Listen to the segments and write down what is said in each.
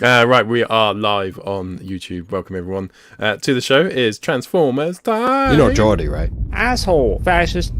Right, we are live on YouTube. Welcome everyone to the show. Is Transformers time? You know Geordie, right? Asshole, fascist.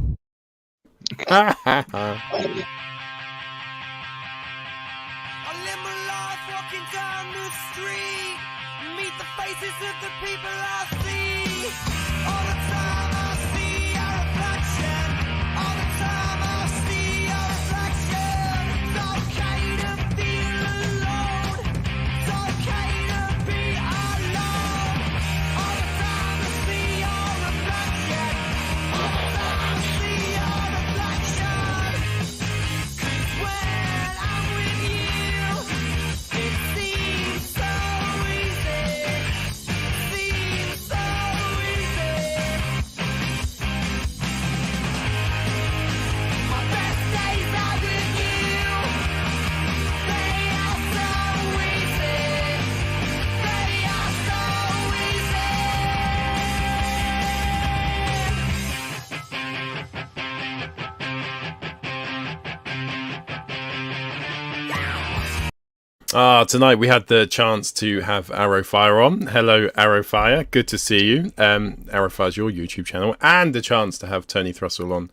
Tonight we had the chance to have Arrowfyre on. Hello, Arrowfyre. Good to see you. Arrowfyre's your YouTube channel, and the chance to have Tony Thrussell on,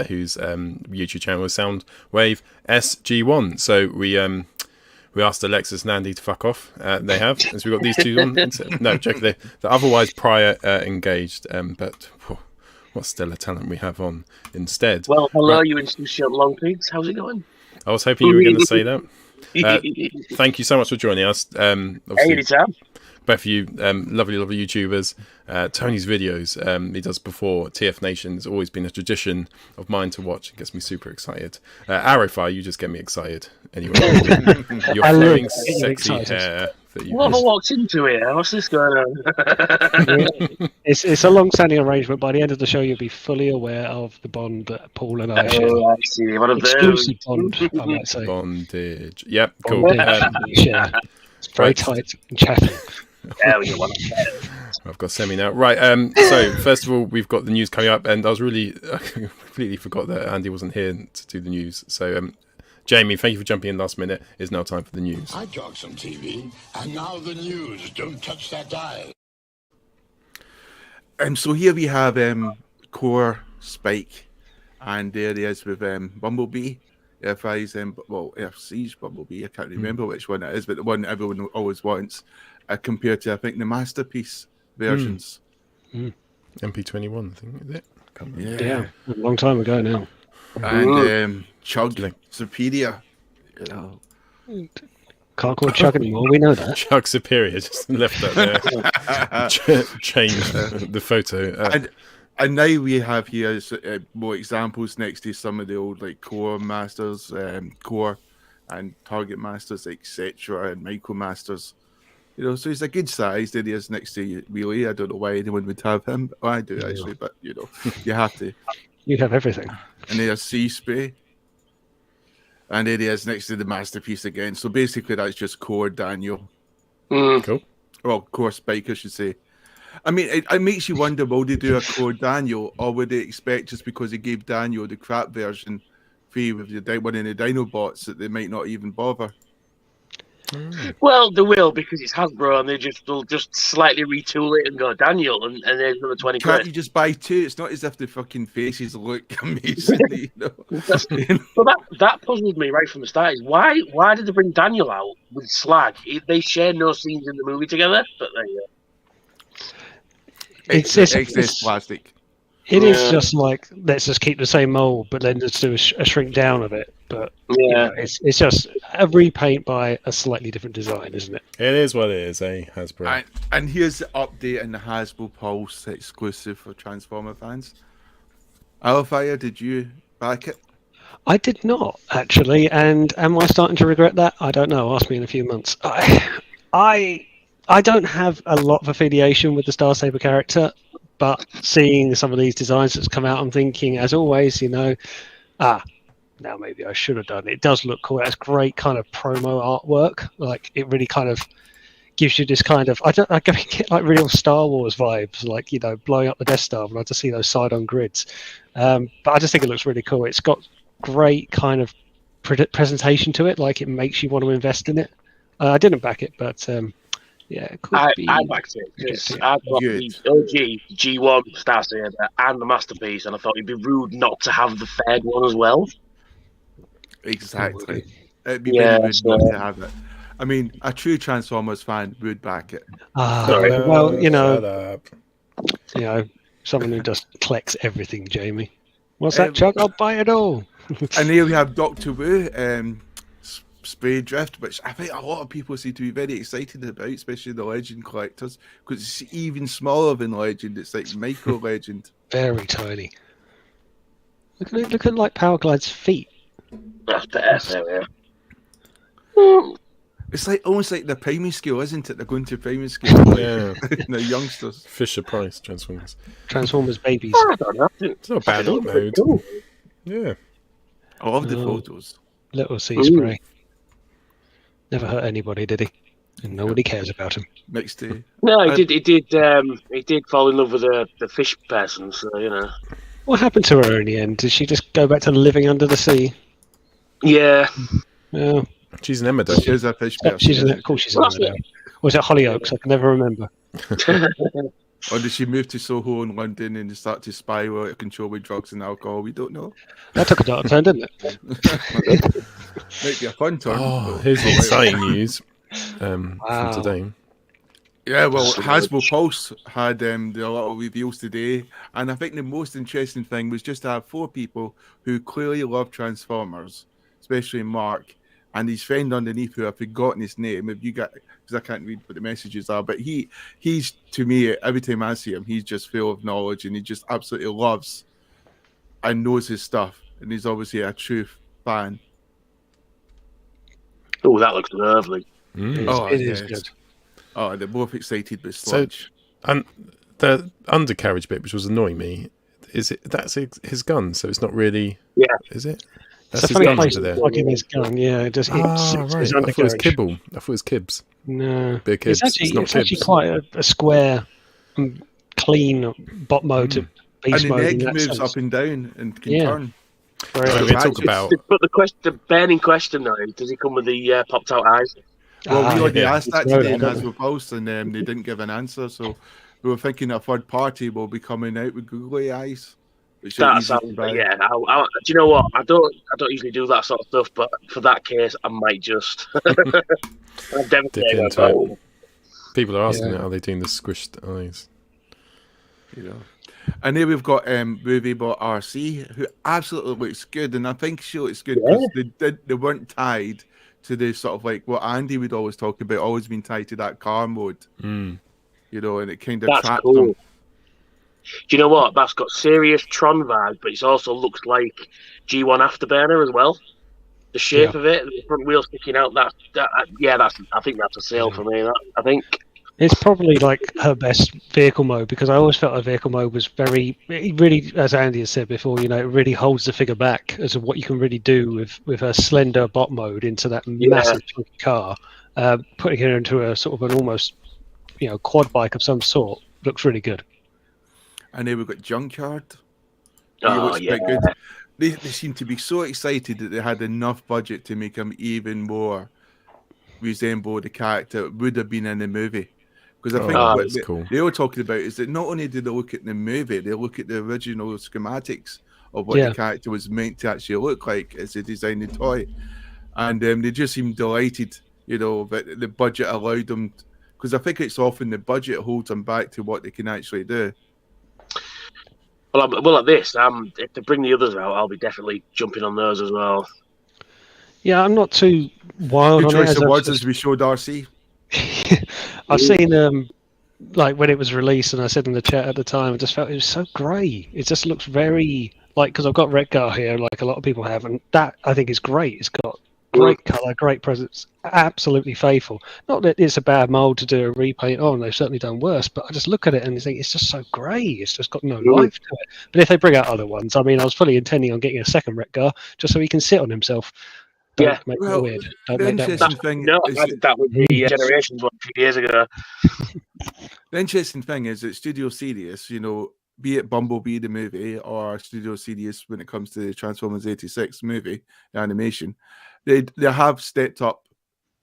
whose YouTube channel is Soundwave SG1. So we asked Alexis and Andy to fuck off. They have, as we got these two on. No, joke. They're otherwise prior engaged, but what stellar talent we have on instead. Well, hello, you insouciant long pigs. How's it going? I was hoping you were going to say that. Thank you so much for joining us. Anytime. Both of you, lovely YouTubers. Tony's videos he does before TF Nation has always been a tradition of mine to watch. It gets me super excited. Arrowfyre, you just get me excited anyway. Your flowing sexy hair. What have I walked into here? What's this going on? It's a long-standing arrangement. By the end of the show, you'll be fully aware of the bond that Paul and I share. I see. One of exclusive bond, I might say. Bondage. Yep, cool. It's very tight and chatty. I've got Semi now. Right, so first of all, we've got the news coming up, and I completely forgot that Andy wasn't here to do the news. So, Jamie, thank you for jumping in last minute. It's now time for the news. I talk some TV, and now the news. Don't touch that dial. So here we have Core, Spike, and there he is with Bumblebee. FC's Bumblebee. I can't remember which one it is, but the one everyone always wants, compared to, I think, the Masterpiece versions. MP21, I think, is it? Yeah, a long time ago now. And Chug, Superior. Can't call Chug anymore, we know that. Chug Superior, just left that there. Change the photo. And now we have here more examples next to some of the old like Core Masters, Core and Target Masters, etc., and Micro Masters. You know, so he's a good size. There he is next to Wheelie. I don't know why anyone would have him. Oh, I do actually, but you know, you have to. You have everything. And there's C-Spray. And there he is next to the Masterpiece again. So basically, that's just Core Daniel. Cool. Well, Core Spike, I should say. I mean, it makes you wonder, will they do a Core Daniel, or would they expect, just because they gave Daniel the crap version free with one of the Dinobots, that they might not even bother? Well, they will, because it's Hasbro, and they'll just slightly retool it and go Daniel, and there's another 20 quid. Can't you just buy two? It's not as if the fucking faces look amazing. You know? Well, that puzzled me right from the start. Is why did they bring Daniel out with Slag? They share no scenes in the movie together, but there you go. It's plastic. It is just like, let's just keep the same mold, but then just do a shrink down of it. But you know, it's just a repaint by a slightly different design, isn't it? It is what it is, Hasbro. And here's the update in the Hasbro Pulse exclusive for Transformer fans. Arrowfyre, did you back it? I did not, actually. And am I starting to regret that? I don't know. Ask me in a few months. I don't have a lot of affiliation with the Star Saber character, but seeing some of these designs that's come out, I'm thinking, as always, you know, now maybe I should have done it. It does look cool. That's great kind of promo artwork. Like, it really kind of gives you this kind of, I get like real Star Wars vibes, like, you know, blowing up the Death Star when I just see those side-on grids. But I just think it looks really cool. It's got great kind of presentation to it. Like, it makes you want to invest in it. I didn't back it, but yeah, it could be. I backed it because rejecting it. I've got Good. the OG G1 Star Saber and the Masterpiece, and I thought it'd be rude not to have the third one as well. Exactly. It'd be Yeah, very rude so- not to have it. I mean, a true Transformers fan would back it. Sorry. Well, Shut up. someone who just collects everything, Jamie. What's that, Chuck? I'll buy it all. And here we have Doctor Wu, Spray Drift, which I think a lot of people seem to be very excited about, especially the Legend collectors, because it's even smaller than Legend. It's like Micro Legend. Very tiny. Look at it. Look at like Powerglide's feet. That's better. It's like almost like the primary school, isn't it? They're going to primary school. Yeah. The youngsters. Fisher Price Transformers. Transformers babies. I don't know. It's not a bad Look mode. cool. Yeah. I love the Oh. photos. Little sea spray. Never hurt anybody, did he? And nobody cares about him. Next to No, he did fall in love with the fish person. So What happened to her in the end? Did she just go back to living under the sea? Yeah. Yeah. She's an Emmerdale. She's a fish person. She's of course she's in That's there. Was it Hollyoaks? I can never remember. Or did she move to Soho in London and start to spiral out of control with drugs and alcohol? We don't know. That took a dark turn, didn't it? Might be a fun turn. Oh, but- here's the exciting news Wow. from today. Yeah, well, Hasbro Pulse had the little reveals today, and I think the most interesting thing was just to have 4 people who clearly love Transformers, especially Mark, and his friend underneath who I've forgotten his name. If you got, because I can't read what the messages are, but he's to me, every time I see him, he's just full of knowledge and he just absolutely loves and knows his stuff, and he's obviously a true fan. Oh, that looks lovely. Mm. Oh, It is yes. good. Oh, they're both excited with So- Sludge. And the undercarriage bit, which was annoying me, that's his gun, so it's not really. Yeah. Is it? It's That's a his funny gun place under to there. plug in his gun. Yeah, it just hits Ah, right. his I thought it was undercarriage. Kibble. I thought it was Kibs. No, Bit of Kibs. it's actually, It's not actually Kibs. quite a square, clean bot mode to And beast the mode. in neck that moves sense. up and down and can Yeah. turn. Very So nice. we talk Ratchet. about. But the burning question though is, does he come with the popped out eyes? Well, we already yeah. asked that It's right, today in don't we? Hasbro Pulse, and they didn't give an answer. So we were thinking a third party will be coming out with googly eyes. Which are That easy to sounds buy. yeah. Do you know what? I don't usually do that sort of stuff, but for that case, I might just. I'm Dip devastated. into it. People are asking, Yeah. are they doing the squished eyes? You know. And here we've got Moviebot RC, who absolutely looks good, and I think she looks good because they weren't tied to the sort of like what Andy would always talk about, always been tied to that car mode, Mm. and it kind of That's trapped cool. them. Do you know what? That's got serious Tron vibe, but it also looks like G1 Afterburner as well. The shape of it, the front wheel sticking out. I think that's a sale for me. I think. It's probably like her best vehicle mode because I always felt her vehicle mode was it really, as Andy has said before, it really holds the figure back as to what you can really do with her slender bot mode into that massive chunky car. Putting her into a sort of an almost, quad bike of some sort looks really good. And then we've got Junkyard. He Oh looks yeah. quite good. They seem to be so excited that they had enough budget to make him even more resemble the character it would have been in the movie. Because I think Oh, what that's cool. they were talking about is that not only did they look at the movie, they look at the original schematics of what Yeah. the character was meant to actually look like as a designing toy. And they just seemed delighted, that the budget allowed them. Because I think it's often the budget holds them back to what they can actually do. Well, at this, if they bring the others out, I'll be definitely jumping on those as well. Yeah, I'm not too wild Good on it. choice as of I've words just- as we showed RC. I've seen like when it was released, and I said in the chat at the time, I just felt it was so grey. It just looks very because I've got Redgar here, like a lot of people have, and that I think is great. It's got great colour, great presence, absolutely faithful. Not that it's a bad mould to do a repaint on; they've certainly done worse. But I just look at it and think it's just so grey. It's just got no life to it. But if they bring out other ones, I was fully intending on getting a second Redgar just so he can sit on himself. Don't make that Well, weird. Don't the make that weird. interesting thing No, is I did that with the Generations one a few years ago. the interesting thing is that Studio Series, be it Bumblebee the movie or Studio Series when it comes to the Transformers '86 movie, the animation, they have stepped up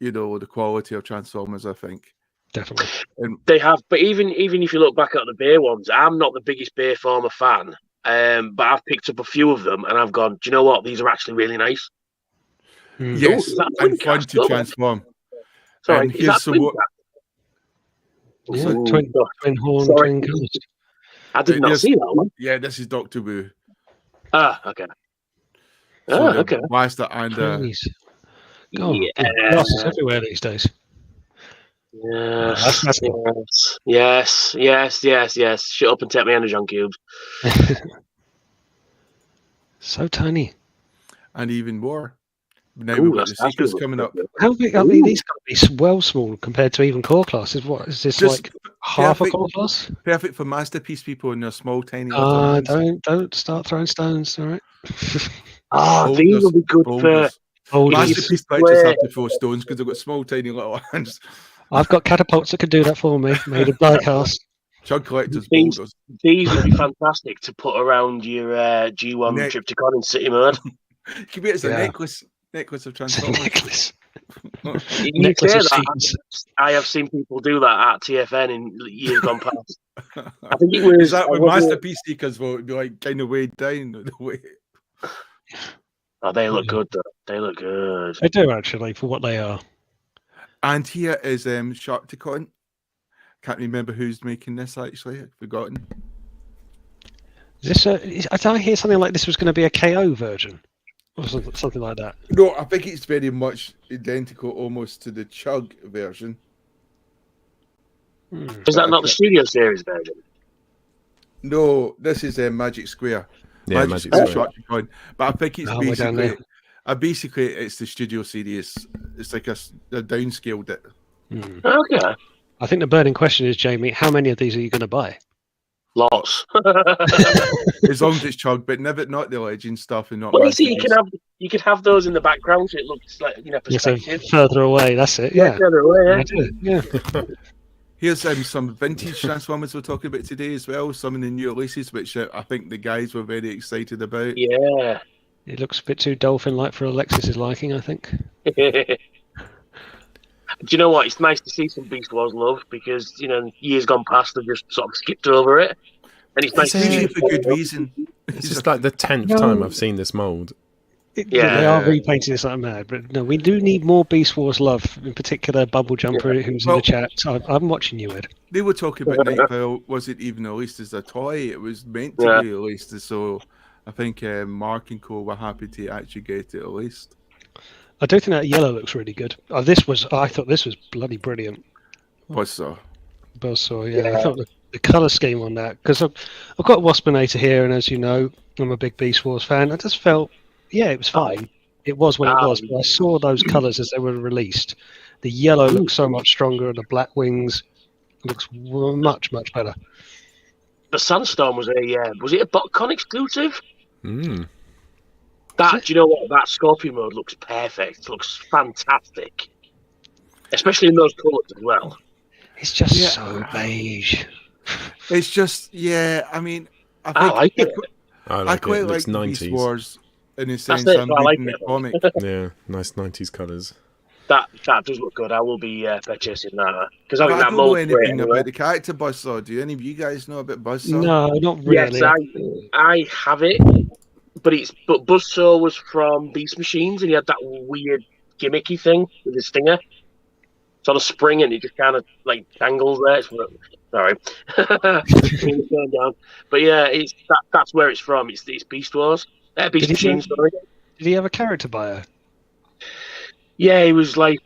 the quality of Transformers, I think. Definitely. They have, but even if you look back at the Bay ones, I'm not the biggest Bayformer fan, but I've picked up a few of them, and I've gone, do you know what? These are actually really nice. Yes, Ooh, and fun to transform. Sorry, and here's some what. Yeah, twin horn, twin colours. I did not see that one. Yeah, this is Doctor Wu. Okay. So okay. Blaster and God, glasses everywhere these days. Yes, that's cool. yes. Shut up and take me energon cubes. So tiny. And even more. Now we've got the Seekers coming up. How big? I mean, these got to be well small compared to even core classes. What is this, just like half a core class? Perfect for masterpiece people in their small, tiny little hands. Don't start throwing stones, all right? These will be good for masterpiece players have to throw stones because they've got small, tiny little hands. I've got catapults that can do that for me, made of die-cast. Chug collectors, boulders. These would be fantastic to put around your G1 Tripticon in city mode. It could be as a necklace of Transformers. Necklace of seats. I have seen people do that at TFN in years gone past. I think it was. Is that when masterpiece seekers will be like kind of weighed down the way? Oh, they look good though. They look good. They do actually for what they are. And here is Sharkticon. Can't remember who's making this actually. I've forgotten. Is this did I hear something like this was going to be a KO version? Or something like that? No, I think it's very much identical almost to the Chug version. Is that not the Studio Series version? No, this is Magic Square. Yeah, Magic Square. But I think it's basically it's the Studio Series. It's like a downscaled it. Okay. I think the burning question is, Jamie, how many of these are you going to buy? Lots. As long as it's Chug, but not the legend stuff and not. Well, you can have those in the background, so it looks like perspective. Further away. That's it. Yeah. Further away. Yeah. Here's some vintage Transformers we're talking about today as well. Some of the new releases, which I think the guys were very excited about. Yeah. It looks a bit too dolphin-like for Alexis's liking, I think. Do you know what? It's nice to see some Beast Wars love because years gone past, they've just sort of skipped over it, and it's nice to see for good reason. It's just like the 10th time I've seen this mold. They are repainting this like mad, but no, we do need more Beast Wars love. In particular, Bubble Jumper, who's in the chat. I'm watching you, Ed. They were talking about Nightfall. Was it even released as a toy? It was meant to be released, so I think Mark and Co were happy to actually get it released. I do think that yellow looks really good. I thought this was bloody brilliant. Buzzsaw, yeah. I thought the colour scheme on that, because I've got Waspinator here, and as you know, I'm a big Beast Wars fan. I just felt, it was fine. It was when it was, but I saw those colours as they were released. The yellow looks so much stronger, and the black wings looks much, much better. The Sandstorm was it a BotCon exclusive? Do you know what? That Scorpion mode looks perfect. It looks fantastic. Especially in those colours as well. It's just so beige. It's just, I mean, I like it. I quite like 90s. Beast Wars in the sense I'm reading the comic. Yeah, nice 90s colours. That does look good. I will be purchasing that. Because I don't that know anything about the character Buzzsaw. Do any of you guys know about Buzzsaw? No, not really. Yes, I have it. But Buzzsaw was from Beast Machines, and he had that weird gimmicky thing with his stinger. It's on a spring, and it just kind of like dangles there. Sorry, but yeah, that's where it's from. It's Beast Wars, Beast Machines. Sorry. Did he have a character bio? Yeah, he was like.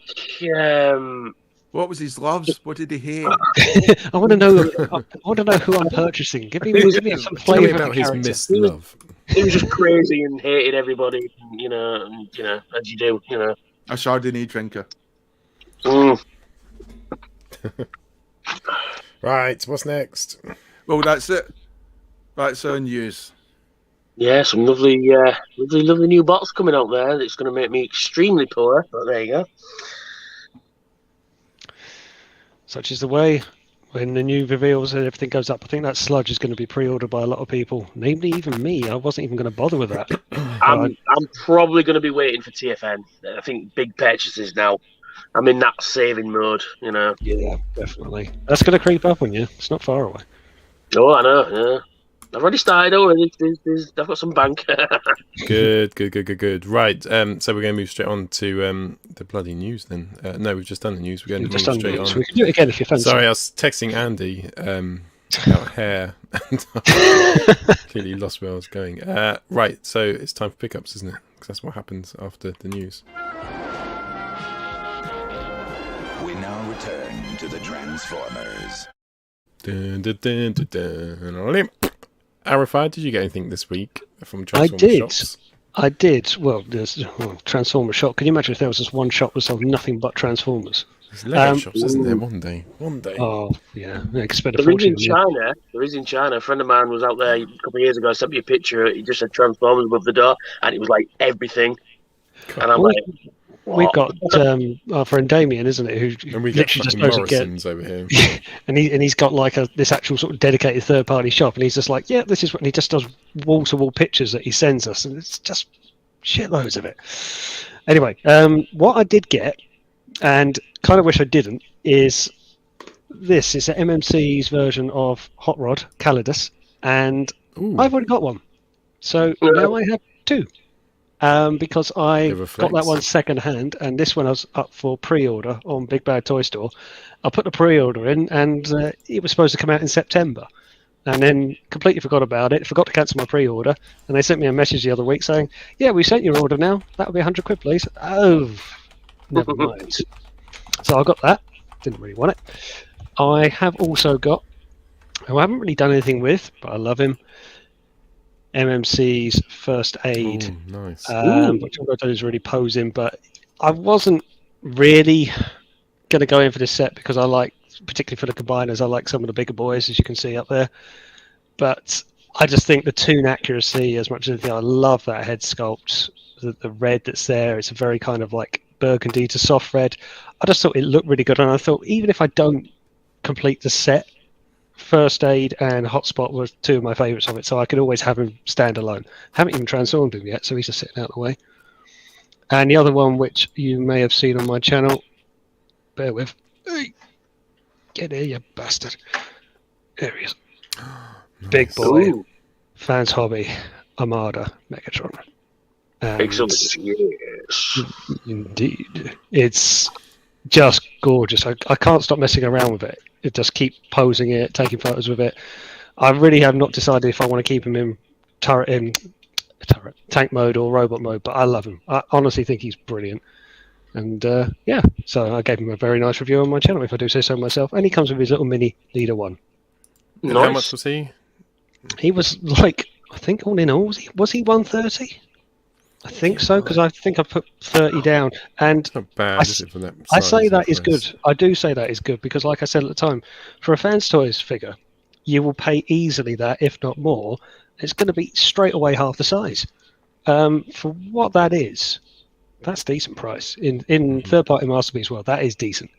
What was his loves? What did he hate? I want to know. I want to know who I'm purchasing. Give me some flavour about his missed love. He was just crazy and hated everybody. As you do. A Chardonnay drinker. Right, what's next? Well, that's it. That's our news. Yeah, some lovely new bots coming out there. That's going to make me extremely poor. But there you go. Such is the way when the new reveals and everything goes up. I think that Sludge is going to be pre-ordered by a lot of people, namely even me. I wasn't even going to bother with that. I'm probably going to be waiting for TFN. I think big purchases now. I'm in that saving mode, you know. Yeah, definitely. That's going to creep up on you. It's not far away. Oh, I know. Yeah, I've already started. I've got some bank. Good. Right. So we're going to move straight on to the bloody news then. No, we've just done the news. We're going to move straight on. We can do it again if you fancy. Sorry, I was texting Andy about hair and clearly lost where I was going. Right, so it's time for pickups, isn't it? Because that's what happens after the news. We now return to the Transformers. Dun, dun, dun, dun, dun. Arrowfyre, did you get anything this week from I Transformers did. shops? I did. Well, there's Transformer shop. Can you imagine if there was just one shop that sold nothing but Transformers? There's Lego shops, isn't there? One day. Oh, yeah. I could spend a There is fortune. in China. There is in China. A friend of mine was out there a couple of years ago. I sent me a picture. He just said Transformers above the door, and it was like everything. And I'm like, We've got our friend Damien, isn't it? Who And we get literally just fucking goes and Morrisons over here. and he's got like this actual sort of dedicated third party shop, and he's just like, yeah, this is what, and he just does wall to wall pictures that he sends us, and it's just shitloads of it. Anyway, what I did get, and kind of wish I didn't, is this. It's an MMC's version of Hot Rod Calidus, and Ooh, I've already got one, so now I have two. Because I got that one second hand, and this one I was up for pre-order on Big Bad Toy Store. I put the pre-order in, and it was supposed to come out in September, and then completely forgot about it. Forgot to cancel my pre-order, and they sent me a message the other week saying, "Yeah, we sent your order now. That would be £100, please." Oh, never mind. So I got that. Didn't really want it. I have also got, who I haven't really done anything with, but I love him, MMC's First Aid. ooh, nice. Which I don't is really posing, but I wasn't really going to go in for this set because I like, particularly for the combiners, I like some of the bigger boys, as you can see up there. But I just think the toon accuracy, as much as anything, I love that head sculpt, the red that's there. It's a very kind of like burgundy to soft red. I just thought it looked really good, and I thought even if I don't complete the set, First Aid and Hotspot were two of my favourites of it, so I could always have him stand alone. Haven't even transformed him yet, so he's just sitting out of the way. And the other one, which you may have seen on my channel, bear with. Hey, get here, you bastard. There he is. Nice. Big boy. ooh, Fans Hobby, Armada, Megatron. excellent. Yes. Indeed. It's just gorgeous. I can't stop messing around with it. It just keep posing it, taking photos with it. I really have not decided if I want to keep him in tank mode or robot mode, but I love him. I honestly think he's brilliant. And yeah, so I gave him a very nice review on my channel, if I do say so myself. And he comes with his little mini Leader 1. And Nice. how much was he? He was like, I think all in all, was he 130? I think so, because I think I put 30 down. And It's not bad, is it, for that I size say that of is price? good. I do say that is good because, like I said at the time, for a Fanstoys figure, you will pay easily that, if not more. It's going to be straight away half the size. For what that is, that's decent price. In third-party Masterpiece world, that is decent.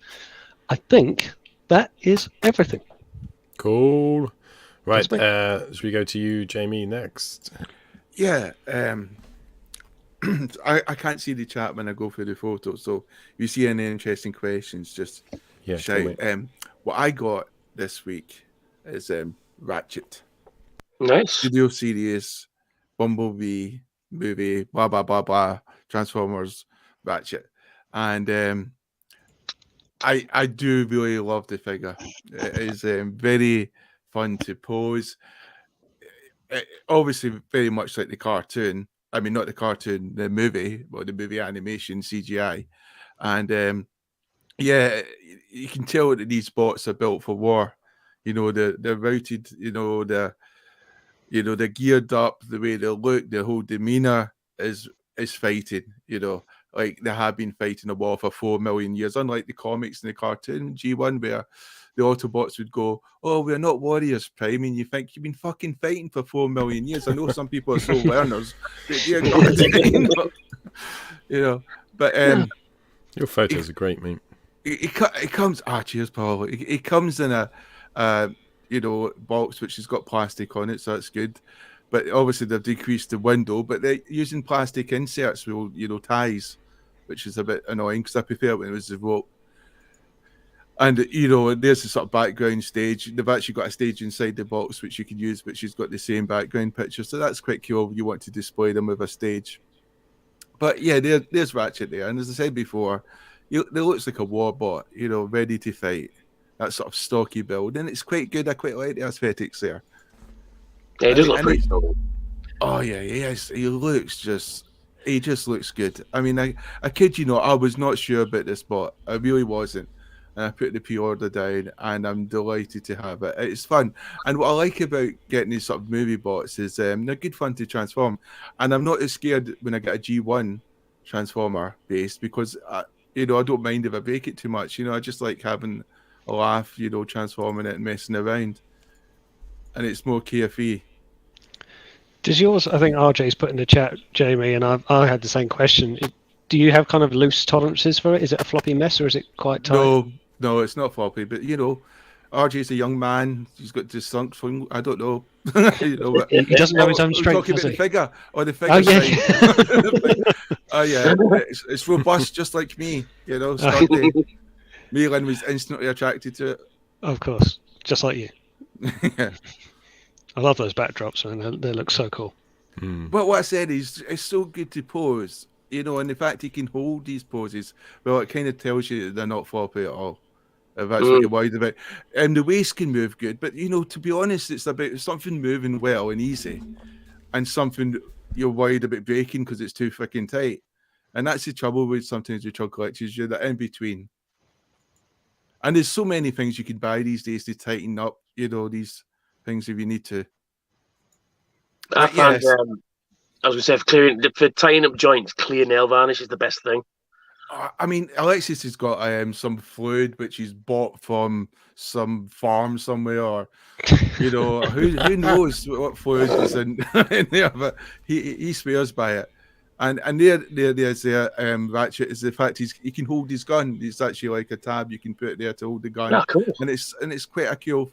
I think that is everything. Cool. Right, That's should we go to you, Jamie, next? Yeah, I can't see the chat when I go through the photos, so if you see any interesting questions, just Yeah, shout. cool, What I got this week is Ratchet, Nice. Studio Series, Bumblebee movie, blah blah blah blah, Transformers, Ratchet, and I do really love the figure. It is very fun to pose. Obviously, very much like the cartoon. I mean, not the cartoon, the movie, but the movie animation CGI, and yeah, you can tell that these bots are built for war. You know, they're routed. You know, they're geared up. The way they look, their whole demeanor is fighting. You know, like they have been fighting a war for 4 million years. Unlike the comics and the cartoon G1, where the Autobots would go, "Oh, we're not warriors, Prime," and you think you've been fucking fighting for 4 million years. I know some people are slow learners, but you know, but Your photos are great, mate. it comes. Cheers, Paul. It comes in a box which has got plastic on it, so that's good. But obviously they've decreased the window, but they're using plastic inserts with ties which is a bit annoying because I prefer it when it was the rope. And, you know, there's a sort of background stage. They've actually got a stage inside the box which you can use, which has got the same background picture. So that's quite cool. You want to display them with a stage. But yeah, there's Ratchet there. And as I said before, there looks like a warbot, you know, ready to fight. That sort of stocky build. And it's quite good. I quite like the aesthetics there. Yeah, he does look pretty cool. Oh, yeah, yes. He just looks good. I mean, I kid you not, I was not sure about this bot. I really wasn't. And I put the pre-order down, and I'm delighted to have it. It's fun. And what I like about getting these sort of movie bots is they're good fun to transform. And I'm not as scared when I get a G1 transformer base because, you know, I don't mind if I break it too much. You know, I just like having a laugh, you know, transforming it and messing around. And it's more carefree. Does yours, I think RJ's put in the chat, Jamie, and I had the same question. Do you have kind of loose tolerances for it? Is it a floppy mess or is it quite tight? No, it's not floppy, but you know, RJ's a young man. He's got this sunk thing. I don't know. You know, but, he doesn't know his own strength. Talking about the figure or the figure. Oh yeah. Oh yeah, it's robust, just like me. You know, sturdy. Milan was instantly attracted to it. Of course, just like you. Yeah. I love those backdrops, man. They look so cool. But what I said is, it's so good to pose. You know, and the fact he can hold these poses, well, it kind of tells you that they're not floppy at all. If that's what you're worried about. And the waist can move good, but, you know, to be honest, it's about something moving well and easy and something you're worried about breaking because it's too freaking tight. And that's the trouble with sometimes with chug collectors, you're the in between. And there's so many things you can buy these days to tighten up, you know, these things if you need to. I found, as we said, for tying up joints, clear nail varnish is the best thing. I mean, Alexis has got some fluid which he's bought from some farm somewhere, or you know, who knows what fluid is in there, but he swears by it. And there's Ratchet is the fact he can hold his gun. It's actually like a tab you can put there to hold the gun, cool. and it's quite a cool,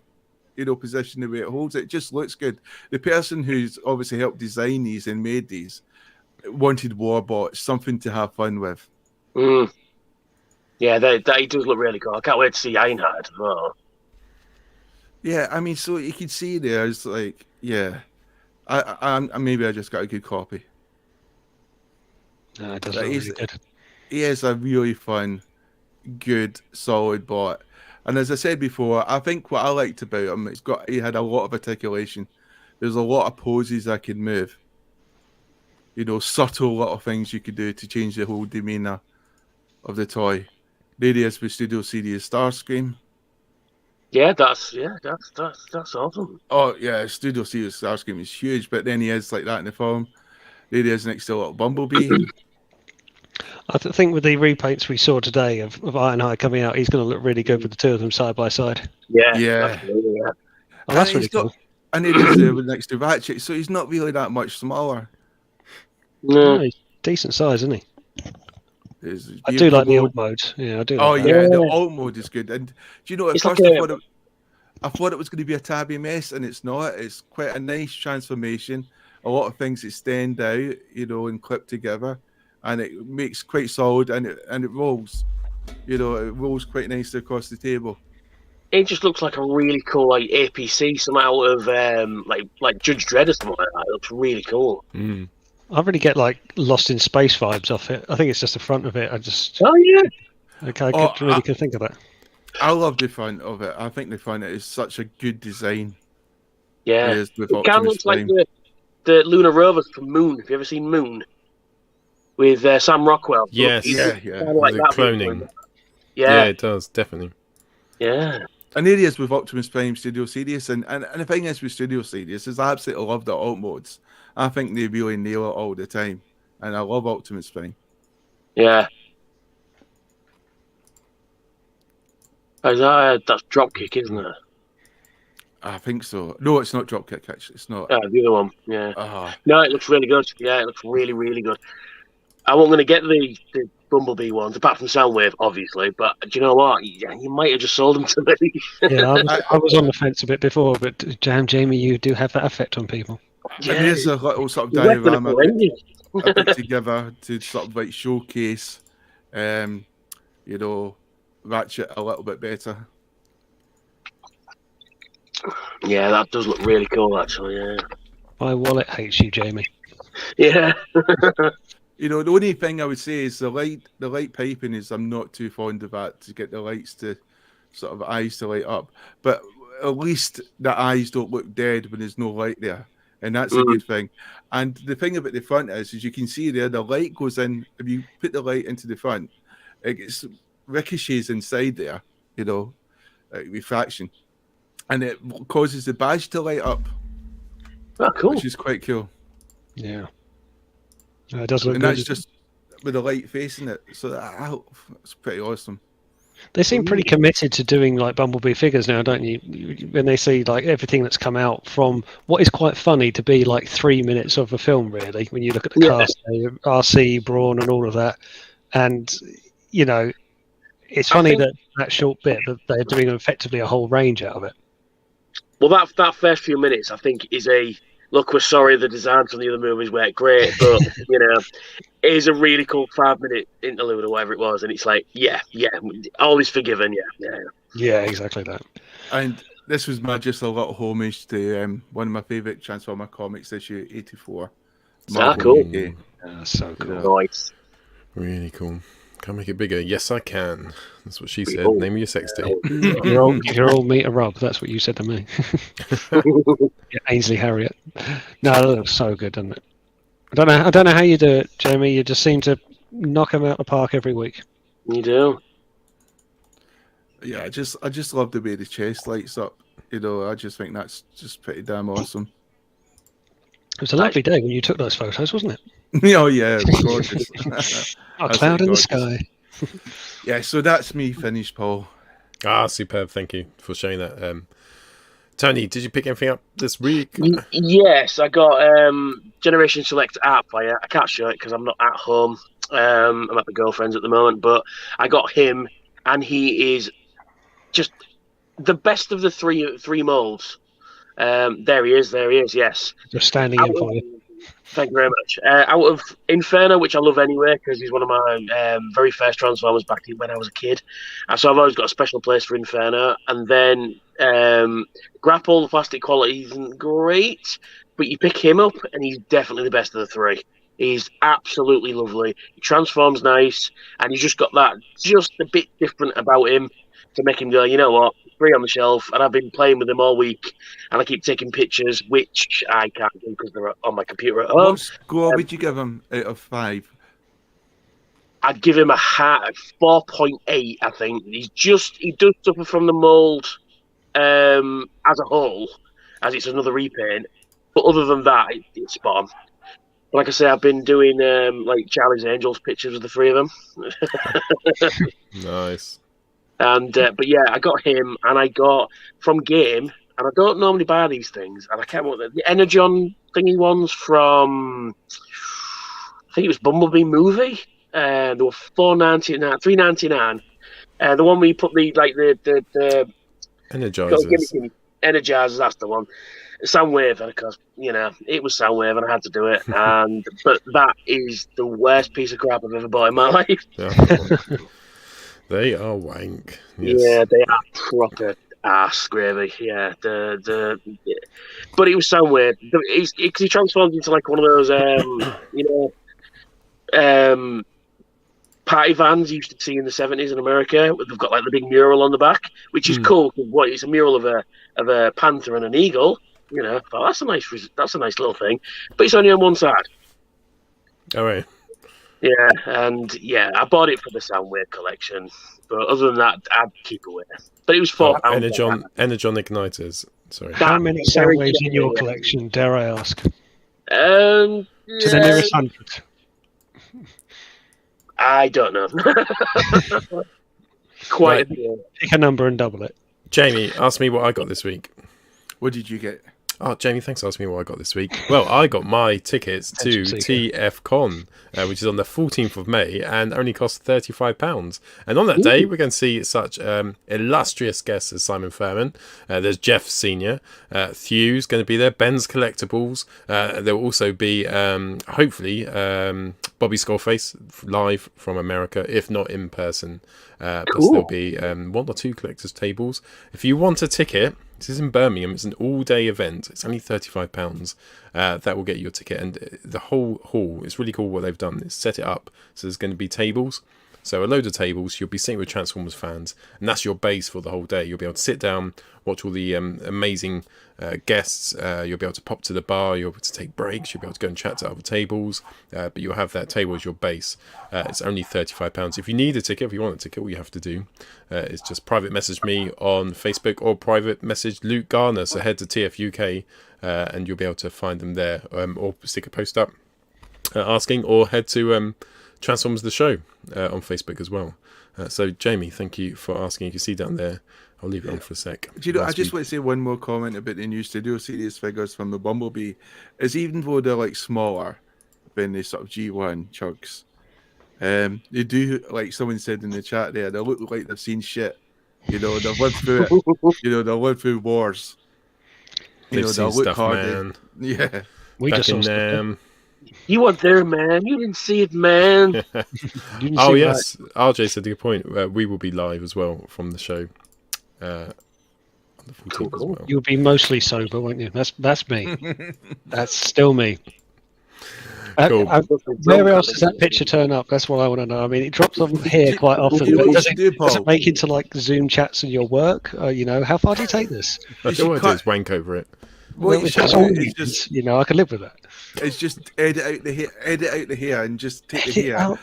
you know, position the way it holds it. It just looks good. The person who's obviously helped design these and made these wanted warbots, something to have fun with. Yeah, that does look really cool. I can't wait to see Ironheart as well. Yeah, I mean, so you can see there's like, yeah, I maybe I just got a good copy. No, it does look really good. He is a really fun, good, solid bot. And as I said before, I think what I liked about him, he had a lot of articulation. There's a lot of poses I could move. You know, subtle little things you could do to change the whole demeanor of the toy. There he is with Studio Series Starscream. Yeah, that's awesome. Oh yeah, Studio Series Starscream is huge, but then he is like that in the film. There he is next to a little Bumblebee. I think with the repaints we saw today of Ironhide coming out, he's going to look really good with the two of them side by side. Yeah. Oh, that's really cool. And he is there next to Ratchet, so he's not really that much smaller. No, he's decent size, isn't he? I do like the alt mode. Yeah, I do. Like that. The alt mode is good. And do you know, at first I thought it was going to be a tabby mess, and it's not. It's quite a nice transformation. A lot of things that stand out, you know, and clip together, and it makes quite solid, and it rolls. You know, it rolls quite nicely across the table. It just looks like a really cool like APC, some out of like Judge Dredd or something like that. It looks really cool. I really get like Lost in Space vibes off it. I think it's just the front of it. I can't think of that. I love the front of it. I think the front is such a good design. Yeah, it kind of looks like the lunar rovers from Moon. Have you ever seen Moon with Sam Rockwell? Yes, yeah. Like that cloning. Yeah, it does definitely. Yeah. And there he is with Optimus Prime Studio Series, and the thing is with Studio Series is I absolutely love the alt modes. I think they really nail it all the time, and I love Optimus Prime. Yeah. That's Dropkick, isn't it? I think so. No, it's not Dropkick, actually. It's not. The other one, yeah. No, it looks really good. Yeah, it looks really, really good. I wasn't going to get the Bumblebee ones, apart from Soundwave, obviously, but do you know what? You might have just sold them to me. Yeah, I was on the fence a bit before, but Jamie, you do have that effect on people. Yeah. And there's a little sort of diorama I put together to sort of like showcase you know, Ratchet a little bit better. Yeah, that does look really cool, actually. Yeah. My wallet hates you, Jamie. Yeah. You know, the only thing I would say is the light piping is I'm not too fond of that, to get the lights to sort of eyes to light up. But at least the eyes don't look dead when there's no light there. And that's a good thing. And the thing about the front is you can see there, the light goes in. If you put the light into the front, it gets ricochets inside there, you know, refraction. And it causes the badge to light up. Oh, cool. Which is quite cool. Yeah. It does look And good. that's just with the light facing it. So that's pretty awesome. They seem pretty committed to doing like Bumblebee figures now, don't you? When they see like everything that's come out from what is quite funny to be like 3 minutes of a film, really, when you look at the cast, RC, Brawn, and all of that. And, you know, it's funny that short bit that they're doing effectively a whole range out of it. Well, that first few minutes, I think, is a look. We're sorry, the designs from the other movies weren't great, but you know, it is a really cool 5-minute interlude or whatever it was, and it's like, yeah, all is forgiven, yeah, exactly that. And this was just a little homage to one of my favourite Transformer comics, issue 84. Cool. So cool. Nice. Really cool. Can I make it bigger? Yes, I can. That's what she said. Name of your sex tape. Your old meat a rub. That's what you said to me. Yeah, Ainsley Harriet. No, that looks so good, doesn't it? I don't know how you do it, Jamie. You just seem to knock them out of the park every week. You do. Yeah, I just love the way the chest lights up. You know, I just think that's just pretty damn awesome. It was a lovely day when you took those photos, wasn't it? Oh yeah, it was gorgeous. A cloud in the sky. Yeah, so that's me finished, Paul. Superb. Thank you for sharing that. Tony, did you pick anything up this week? Yes, I got Generation Select Arrowfyre. I can't show it because I'm not at home. I'm at the girlfriend's at the moment, but I got him, and he is just the best of the three molds. There he is. Yes, Just standing in for you. Thank you very much. Out of Inferno, which I love anyway, because he's one of my very first Transformers back when I was a kid. So I've always got a special place for Inferno. And then Grapple, the plastic quality isn't great, but you pick him up, and he's definitely the best of the three. He's absolutely lovely. He transforms nice, and he's just got that just a bit different about him to make him go, you know what, free on the shelf. And I've been playing with him all week, and I keep taking pictures, which I can't do because they're on my computer at home. What score would you give him out of 5? I'd give him a 4.8, I think. He does suffer from the mould as a whole, as it's another repaint. But other than that, it's spot on. Like I say, I've been doing like Charlie's Angels pictures of the three of them. Nice. And but yeah, I got him, and I got from Game, and I don't normally buy these things, and I can't remember the Energon thingy ones from, I think it was Bumblebee movie. They were $3.99. The one where you put the Energizers. Energizers, that's the one. Soundwave, and of course, you know, it was Soundwave, and I had to do it. But that is the worst piece of crap I've ever bought in my life. They are wank. Yes. Yeah, they are proper ass gravy. Yeah, but it was Soundwave. Because he transformed into like one of those, party vans you used to see in the 70s in America. They've got like the big mural on the back, which is cool. It's a mural of a panther and an eagle. You know, but that's a nice little thing. But it's only on one side. All right. Yeah, and yeah, I bought it for the Soundwave collection. But other than that, I'd keep away. But it was £4. Energon igniters. Sorry. How many Soundwaves in your collection, dare I ask? To the nearest 100. I don't know. Quite a few. Pick a number and double it. Jamie, ask me what I got this week. What did you get? Oh, Jamie, thanks for asking me what I got this week. Well, I got my tickets to TFCon, which is on the 14th of May and only costs £35. And on that day, we're going to see such illustrious guests as Simon Furman. There's Jeff Senior. Thew's going to be there. Ben's Collectibles. There will also be, hopefully, Bobby Skullface live from America, if not in person. Plus there'll be 1 or 2 collectors' tables. If you want a ticket... This is in Birmingham. It's an all-day event. It's only £35. That will get you a ticket. And the whole hall, it's really cool what they've done. It's set it up so there's going to be tables. So a load of tables. You'll be sitting with Transformers fans. And that's your base for the whole day. You'll be able to sit down, watch all the amazing guests. You'll be able to pop to the bar. You'll be able to take breaks. You'll be able to go and chat to other tables. But you'll have that table as your base. It's only £35. If you need a ticket, if you want a ticket, all you have to do is just private message me on Facebook or private message Luke Garner. So head to TFUK and you'll be able to find them there, or stick a post up asking, or head to Transformers the Show on Facebook as well. So Jamie, thank you for asking. You can see down there. I'll leave it on for a sec. Do you know, I just want to say one more comment about the new Studio Series figures from the Bumblebee. Is even though they're like smaller than the sort of G1 chunks, they do, like someone said in the chat there, they look like they've seen shit. You know, they've lived through it. You know, they've lived through wars. They've seen stuff, man. Yeah. We Back just in saw You weren't there, man. You didn't see it, man. Oh yes, RJ said a good point. We will be live as well from the show. On the 14th as well. You'll be mostly sober, won't you? That's me. That's still me. Cool. Where else does that picture turn up? That's what I want to know. I mean, it drops on here quite often, but does it make into like Zoom chats in your work? You know, how far do you take this? All I do is wank over it. Well, if that's all it is, you know, I can live with that. It's just edit out the hair, and just take the hair.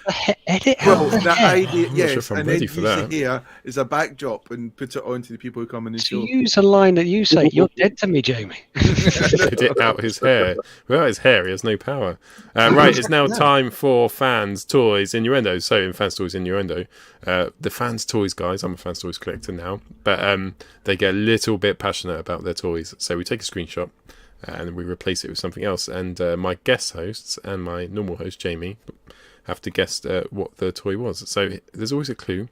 Edit Well, out the that hair. idea, I'm not yes, sure if I'm and ready then for use that. the hair as a backdrop and put it on to the people who come in the To show. use a line that you say, you're dead to me, Jamie. Edit out his hair. Without his hair, he has no power. Right, it's now time for Fans Toys Innuendo. So in Fans Toys Innuendo, the Fans Toys guys, I'm a Fans Toys collector now, but they get a little bit passionate about their toys. So we take a screenshot and we replace it with something else. And my guest hosts and my normal host, Jamie, have to guess what the toy was. So there's always a clue.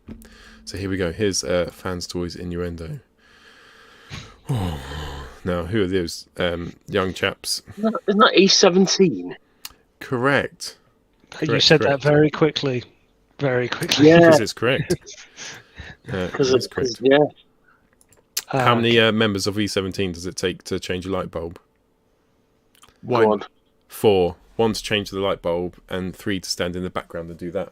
So here we go. Here's Fans Toys Innuendo. Now, who are those young chaps? Isn't that E17? Correct. You said that very quickly. Very quickly. Yeah. Because it's correct. Because it's correct. yeah. How many members of E17 does it take to change a light bulb? Go on. 4. 1 to change the light bulb, and 3 to stand in the background and do that.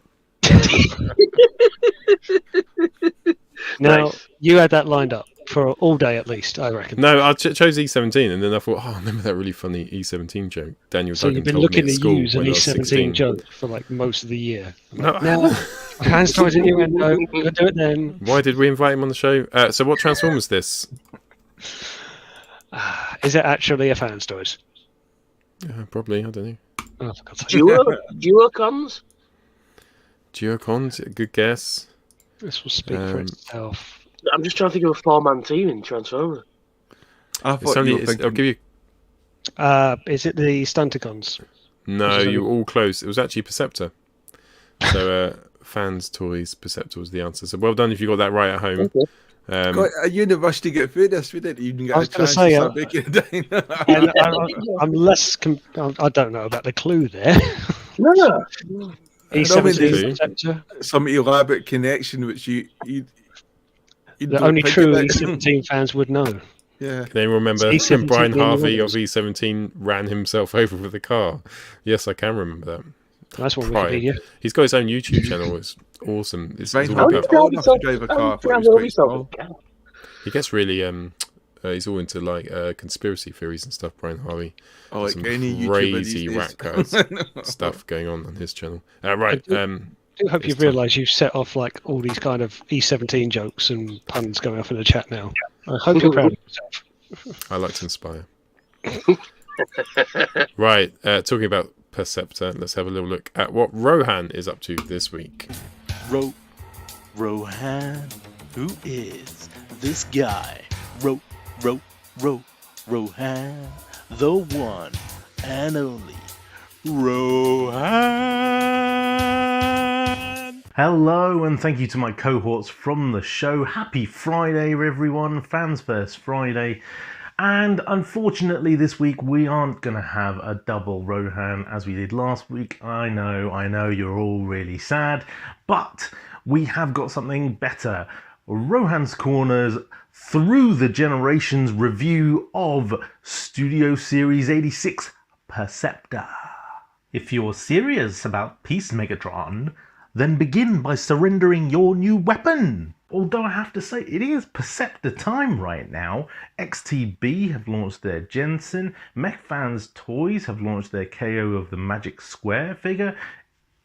Now, Nice. you had that lined up for all day at least, I reckon. No, I chose E17, and then I thought, I remember that really funny E17 joke. Daniel So Duggan you've been told looking me at to school use an when I was E17 16. joke for like most of the year. No. Now, Fans Toys Innuendo, we'll do it then. Why did we invite him on the show? So what Transformers is this? Is it actually a Fans Toys? Probably, I don't know. Oh, for God's sake. Duocons? Geocons, good guess. This will speak for itself. I'm just trying to think of a 4-man team in Transformers. I It's thought only, you were I'll thinking, give you... Is it the Stunticons? No, you were all close. It was actually Perceptor. So, Fans Toys Perceptor was the answer. So well done if you got that right at home. Okay. God, are you in a rush to get through this? We didn't even get I was a gonna chance say, to start breaking it down. And I'm less. I don't know about the clue there. No. E17 Perceptor. Some elaborate connection which you The don't only think true about. E17 fans would know. Yeah. Can anyone remember when E17 Brian Harvey of Innuendos. E17 ran himself over with a car? Yes, I can remember that. That's one Pride. Wikipedia. He's got his own YouTube channel. It's awesome. It's Brian all Harvey about, tall enough to drive a car. I thought it was quite small. he gets really he's all into like conspiracy theories and stuff. Brian Harvey, Oh, like some any YouTuber crazy these rat days. cars stuff going on his channel. Right, I do hope it's you've time. realised you've set off like all these kind of E17 jokes and puns going off in the chat now. I hope you're proud of yourself. I like to inspire. Right, talking about Perceptor, let's have a little look at what Rohan is up to this week. Rohan, who is this guy? Rohan, the one and only Rohan. Hello and thank you to my cohorts from the show. Happy Friday everyone, Fans First Friday. And unfortunately this week we aren't going to have a double Rohan as we did last week. I know, you're all really sad, but we have got something better. Rohans Corner's Through the Generations review of Studio Series 86 Perceptor. If you're serious about Peace Megatron, then begin by surrendering your new weapon. Although I have to say, it is Perceptor time right now. XTB have launched their Jensen, Mech Toys have launched their KO of the Magic Square figure.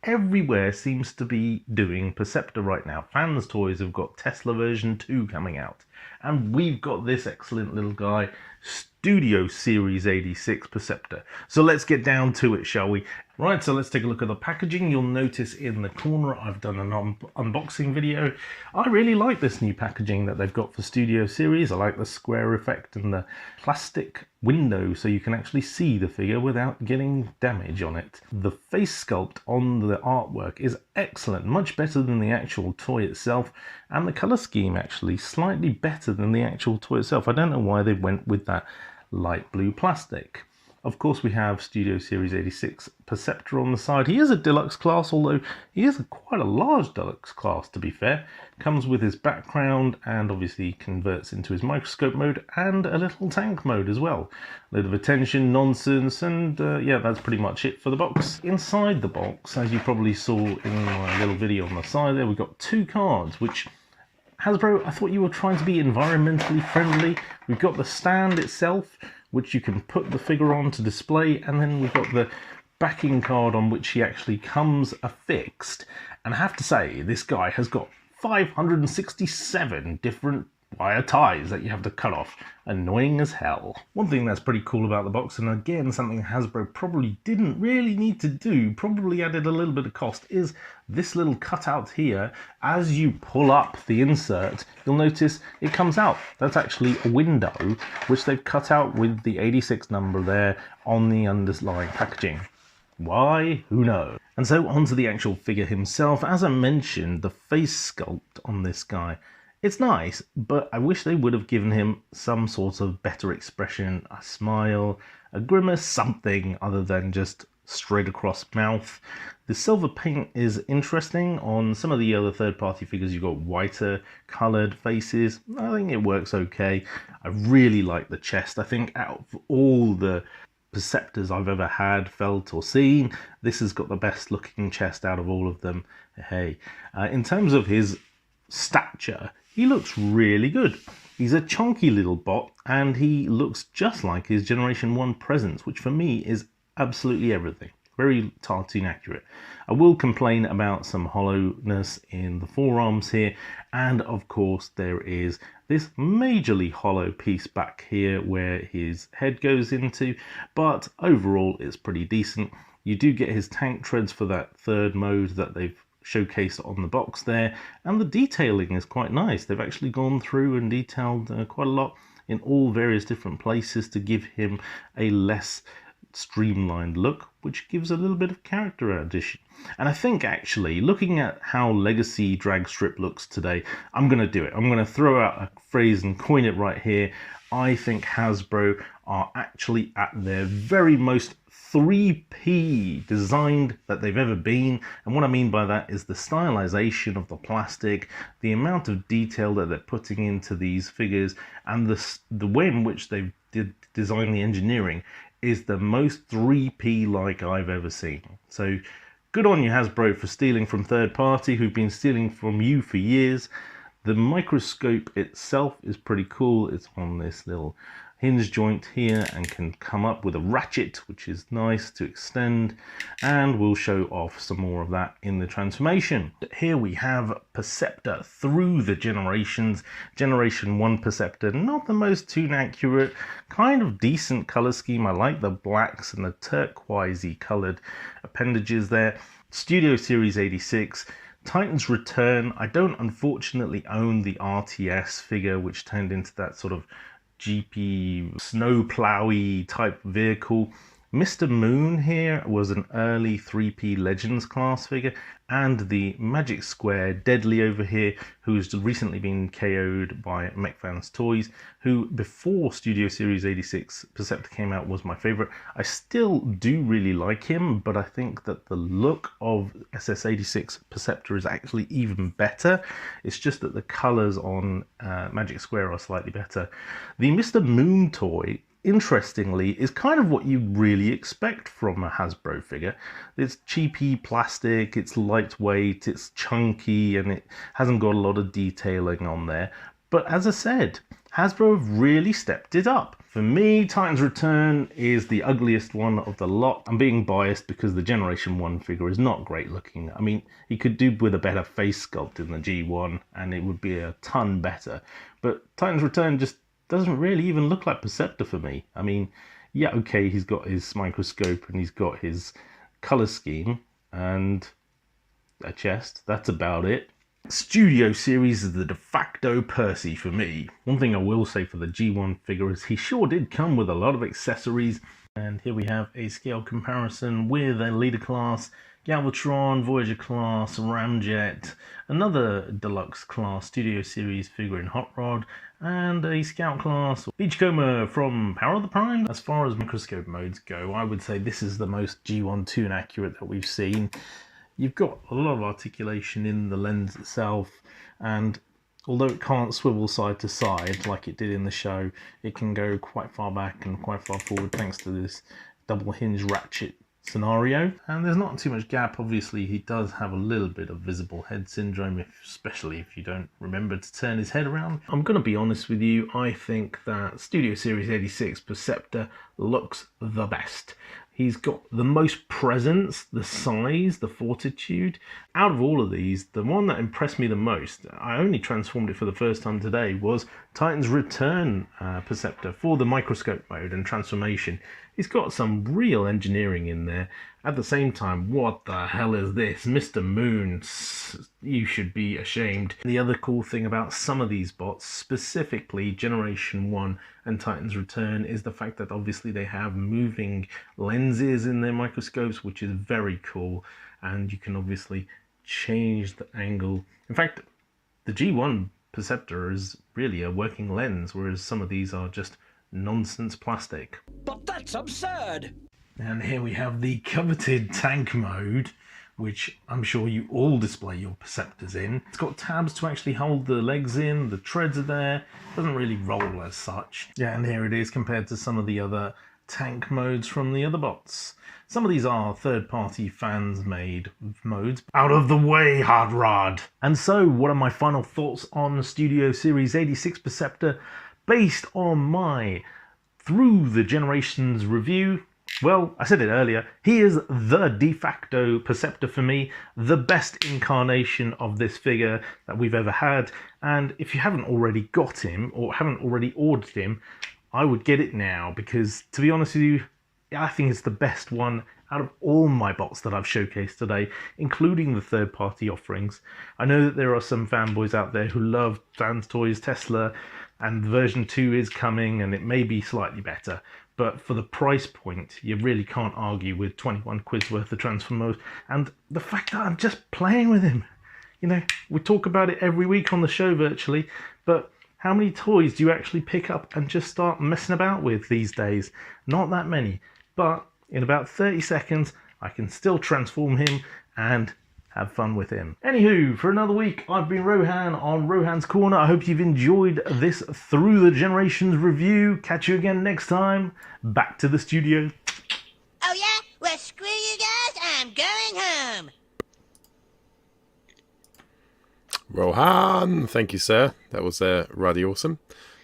Everywhere seems to be doing Perceptor right now. Fans Toys have got Tesla version 2 coming out. And we've got this excellent little guy, Studio Series 86 Perceptor. So let's get down to it, shall we? Right, so let's take a look at the packaging. You'll notice in the corner I've done an unboxing video. I really like this new packaging that they've got for Studio Series. I like the square effect and the plastic window so you can actually see the figure without getting damage on it. The face sculpt on the artwork is excellent, much better than the actual toy itself, and the colour scheme actually slightly better than the actual toy itself. I don't know why they went with that light blue plastic. Of course, we have Studio Series 86 Perceptor on the side. He is a deluxe class, although he is quite a large deluxe class, to be fair. Comes with his background and obviously converts into his microscope mode and a little tank mode as well. A little of attention, nonsense, and yeah, that's pretty much it for the box. Inside the box, as you probably saw in my little video on the side there, we've got two cards, which Hasbro, I thought you were trying to be environmentally friendly. We've got the stand itself, which you can put the figure on to display, and then we've got the backing card on which he actually comes affixed. And I have to say, this guy has got 567 different wire ties that you have to cut off. Annoying as hell. One thing that's pretty cool about the box, and again something Hasbro probably didn't really need to do, probably added a little bit of cost, is this little cutout here. As you pull up the insert, you'll notice it comes out. That's actually a window which they've cut out with the 86 number there on the underlying packaging. Why? Who knows? And so onto the actual figure himself. As I mentioned, the face sculpt on this guy, it's nice, but I wish they would have given him some sort of better expression, a smile, a grimace, something other than just straight across mouth. The silver paint is interesting. On some of the other third-party figures, you've got whiter coloured faces. I think it works okay. I really like the chest. I think out of all the Perceptors I've ever had, felt or seen, this has got the best looking chest out of all of them. Hey, in terms of his stature, he looks really good. He's a chunky little bot, and he looks just like his Generation 1 presence, which for me is absolutely everything. Very cartoon accurate. I will complain about some hollowness in the forearms here, and of course there is this majorly hollow piece back here where his head goes into, but overall it's pretty decent. You do get his tank treads for that third mode that they've showcased on the box there, and the detailing is quite nice. They've actually gone through and detailed quite a lot in all various different places to give him a less streamlined look, which gives a little bit of character addition. And I think actually, looking at how Legacy drag strip looks today, I'm going to do it. I'm going to throw out a phrase and coin it right here. I think Hasbro are actually at their very most 3P designed that they've ever been. And what I mean by that is the stylization of the plastic, the amount of detail that they're putting into these figures, and the way in which they've designed the engineering is the most 3P like I've ever seen. So good on you, Hasbro, for stealing from third party who've been stealing from you for years. The microscope itself is pretty cool. It's on this little hinge joint here and can come up with a ratchet, which is nice to extend, and we'll show off some more of that in the transformation. Here we have Perceptor Through the Generations, Generation 1 Perceptor, not the most toon accurate, kind of decent color scheme. I like the blacks and the turquoisey colored appendages there. Studio Series 86, Titan's Return. I don't unfortunately own the RTS figure, which turned into that sort of jeepy, snow plowy type vehicle. Mr. Moon here was an early 3P Legends class figure, and the Magic Square Deadly over here, who's recently been KO'd by Fanstoys, who before Studio Series 86 Perceptor came out was my favourite. I still do really like him, but I think that the look of SS86 Perceptor is actually even better. It's just that the colours on Magic Square are slightly better. The Mr. Moon toy, interestingly, is kind of what you really expect from a Hasbro figure. It's cheapy plastic, it's lightweight, it's chunky, and it hasn't got a lot of detailing on there. But as I said, Hasbro have really stepped it up. For me, Titan's Return is the ugliest one of the lot. I'm being biased because the Generation 1 figure is not great looking. I mean, he could do with a better face sculpt in the G1, and it would be a ton better. But Titan's Return just doesn't really even look like Perceptor for me. I mean, yeah, okay, he's got his microscope and he's got his color scheme and a chest. That's about it. Studio Series is the de facto Percy for me. One thing I will say for the G1 figure is he sure did come with a lot of accessories. And here we have a scale comparison with a leader class, Galvatron, Voyager class, Ramjet, another deluxe class Studio Series figure in Hot Rod, and a Scout class Beachcomber from Power of the Prime. As far as microscope modes go, I would say this is the most G1 toon accurate that we've seen. You've got a lot of articulation in the lens itself, and although it can't swivel side to side like it did in the show, it can go quite far back and quite far forward thanks to this double hinge ratchet scenario. And there's not too much gap. Obviously he does have a little bit of visible head syndrome, especially if you don't remember to turn his head around. I'm going to be honest with you, I think that Studio Series 86 Perceptor looks the best. He's got the most presence, the size, the fortitude. Out of all of these, the one that impressed me the most, I only transformed it for the first time today, was Titan's Return Perceptor for the microscope mode and transformation. He's got some real engineering in there. At the same time, what the hell is this? Mr. Moon, you should be ashamed. The other cool thing about some of these bots, specifically Generation 1 and Titan's Return, is the fact that obviously they have moving lenses in their microscopes, which is very cool, and you can obviously change the angle. In fact, the G1 Perceptor is really a working lens, whereas some of these are just nonsense plastic. But that's absurd! And here we have the coveted tank mode, which I'm sure you all display your Perceptors in. It's got tabs to actually hold the legs in, the treads are there, doesn't really roll as such. Yeah, and here it is compared to some of the other tank modes from the other bots. Some of these are third-party fans-made modes. Out of the way, Hard Rod! And so, what are my final thoughts on Studio Series 86 Perceptor based on my Through the Generations review? Well, I said it earlier, he is the de facto Perceptor for me, the best incarnation of this figure that we've ever had, and if you haven't already got him, or haven't already ordered him, I would get it now, because to be honest with you, I think it's the best one out of all my bots that I've showcased today, including the third-party offerings. I know that there are some fanboys out there who love Fanstoys Tesla, and version 2 is coming, and it may be slightly better. But for the price point, you really can't argue with 21 quid's worth of transfer mode. And the fact that I'm just playing with him. You know, we talk about it every week on the show virtually, but how many toys do you actually pick up and just start messing about with these days? Not that many. But in about 30 seconds, I can still transform him and have fun with him. Anywho, for another week, I've been Rohan on Rohan's Corner. I hope you've enjoyed this Through the Generations review. Catch you again next time. Back to the studio. Oh yeah? Well, screw you guys. I'm going home. Rohan, thank you, sir. That was rather awesome.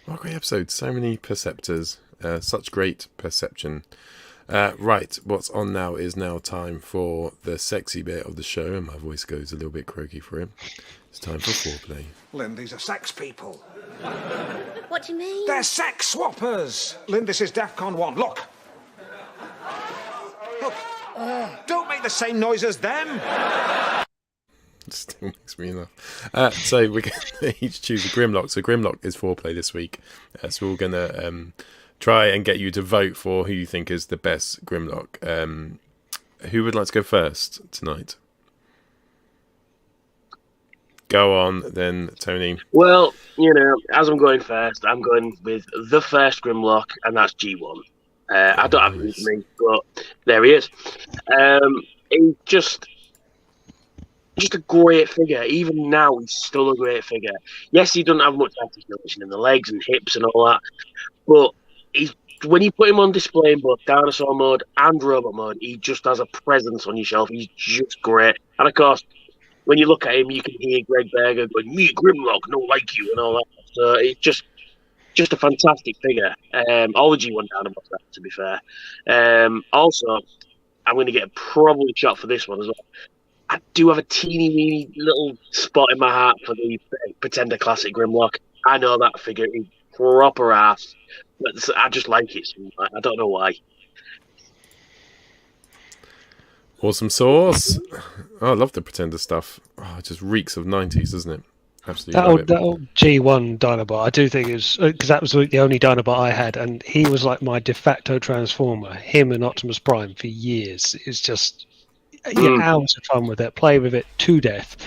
What a great episode. So many Perceptors. Such great perception. Right, what's on now is now time for the sexy bit of the show, and my voice goes a little bit croaky for it. It's time for foreplay. Lynn, these are sex people. What do you mean? They're sex swappers. Lynn, this is DEFCON 1. Look. Look. Don't make the same noise as them. Still makes me laugh. So we're going to each choose a Grimlock. So Grimlock is foreplay this week. So we're going to try and get you to vote for who you think is the best Grimlock. Who would like to go first tonight? Go on then, Tony. Well, as I'm going first, I'm going with the first Grimlock, and that's G1. I don't have it with me, but there he is. He's just a great figure. Even now, he's still a great figure. Yes, he doesn't have much articulation in the legs and hips and all that, but when you put him on display in both dinosaur mode and robot mode, he just has a presence on your shelf. He's just great. And of course, when you look at him, you can hear Greg Berger going, "Me, Grimlock, no like you," and all that. So it's just a fantastic figure. All the G1 Dinobots, to be fair. Also, I'm going to get a probably shot for this one as well. I do have a teeny weeny little spot in my heart for the Pretender Classic Grimlock. I know that figure is proper ass, but I just like it. I don't know why. Awesome sauce. Oh, I love the Pretender stuff. Oh, it just reeks of 90s, doesn't it? Absolutely. That old G1 Dinobot, I do think is because that was the only Dinobot I had, and he was like my de facto transformer. Him and Optimus Prime for years. It's just hours of fun with it. Play with it to death.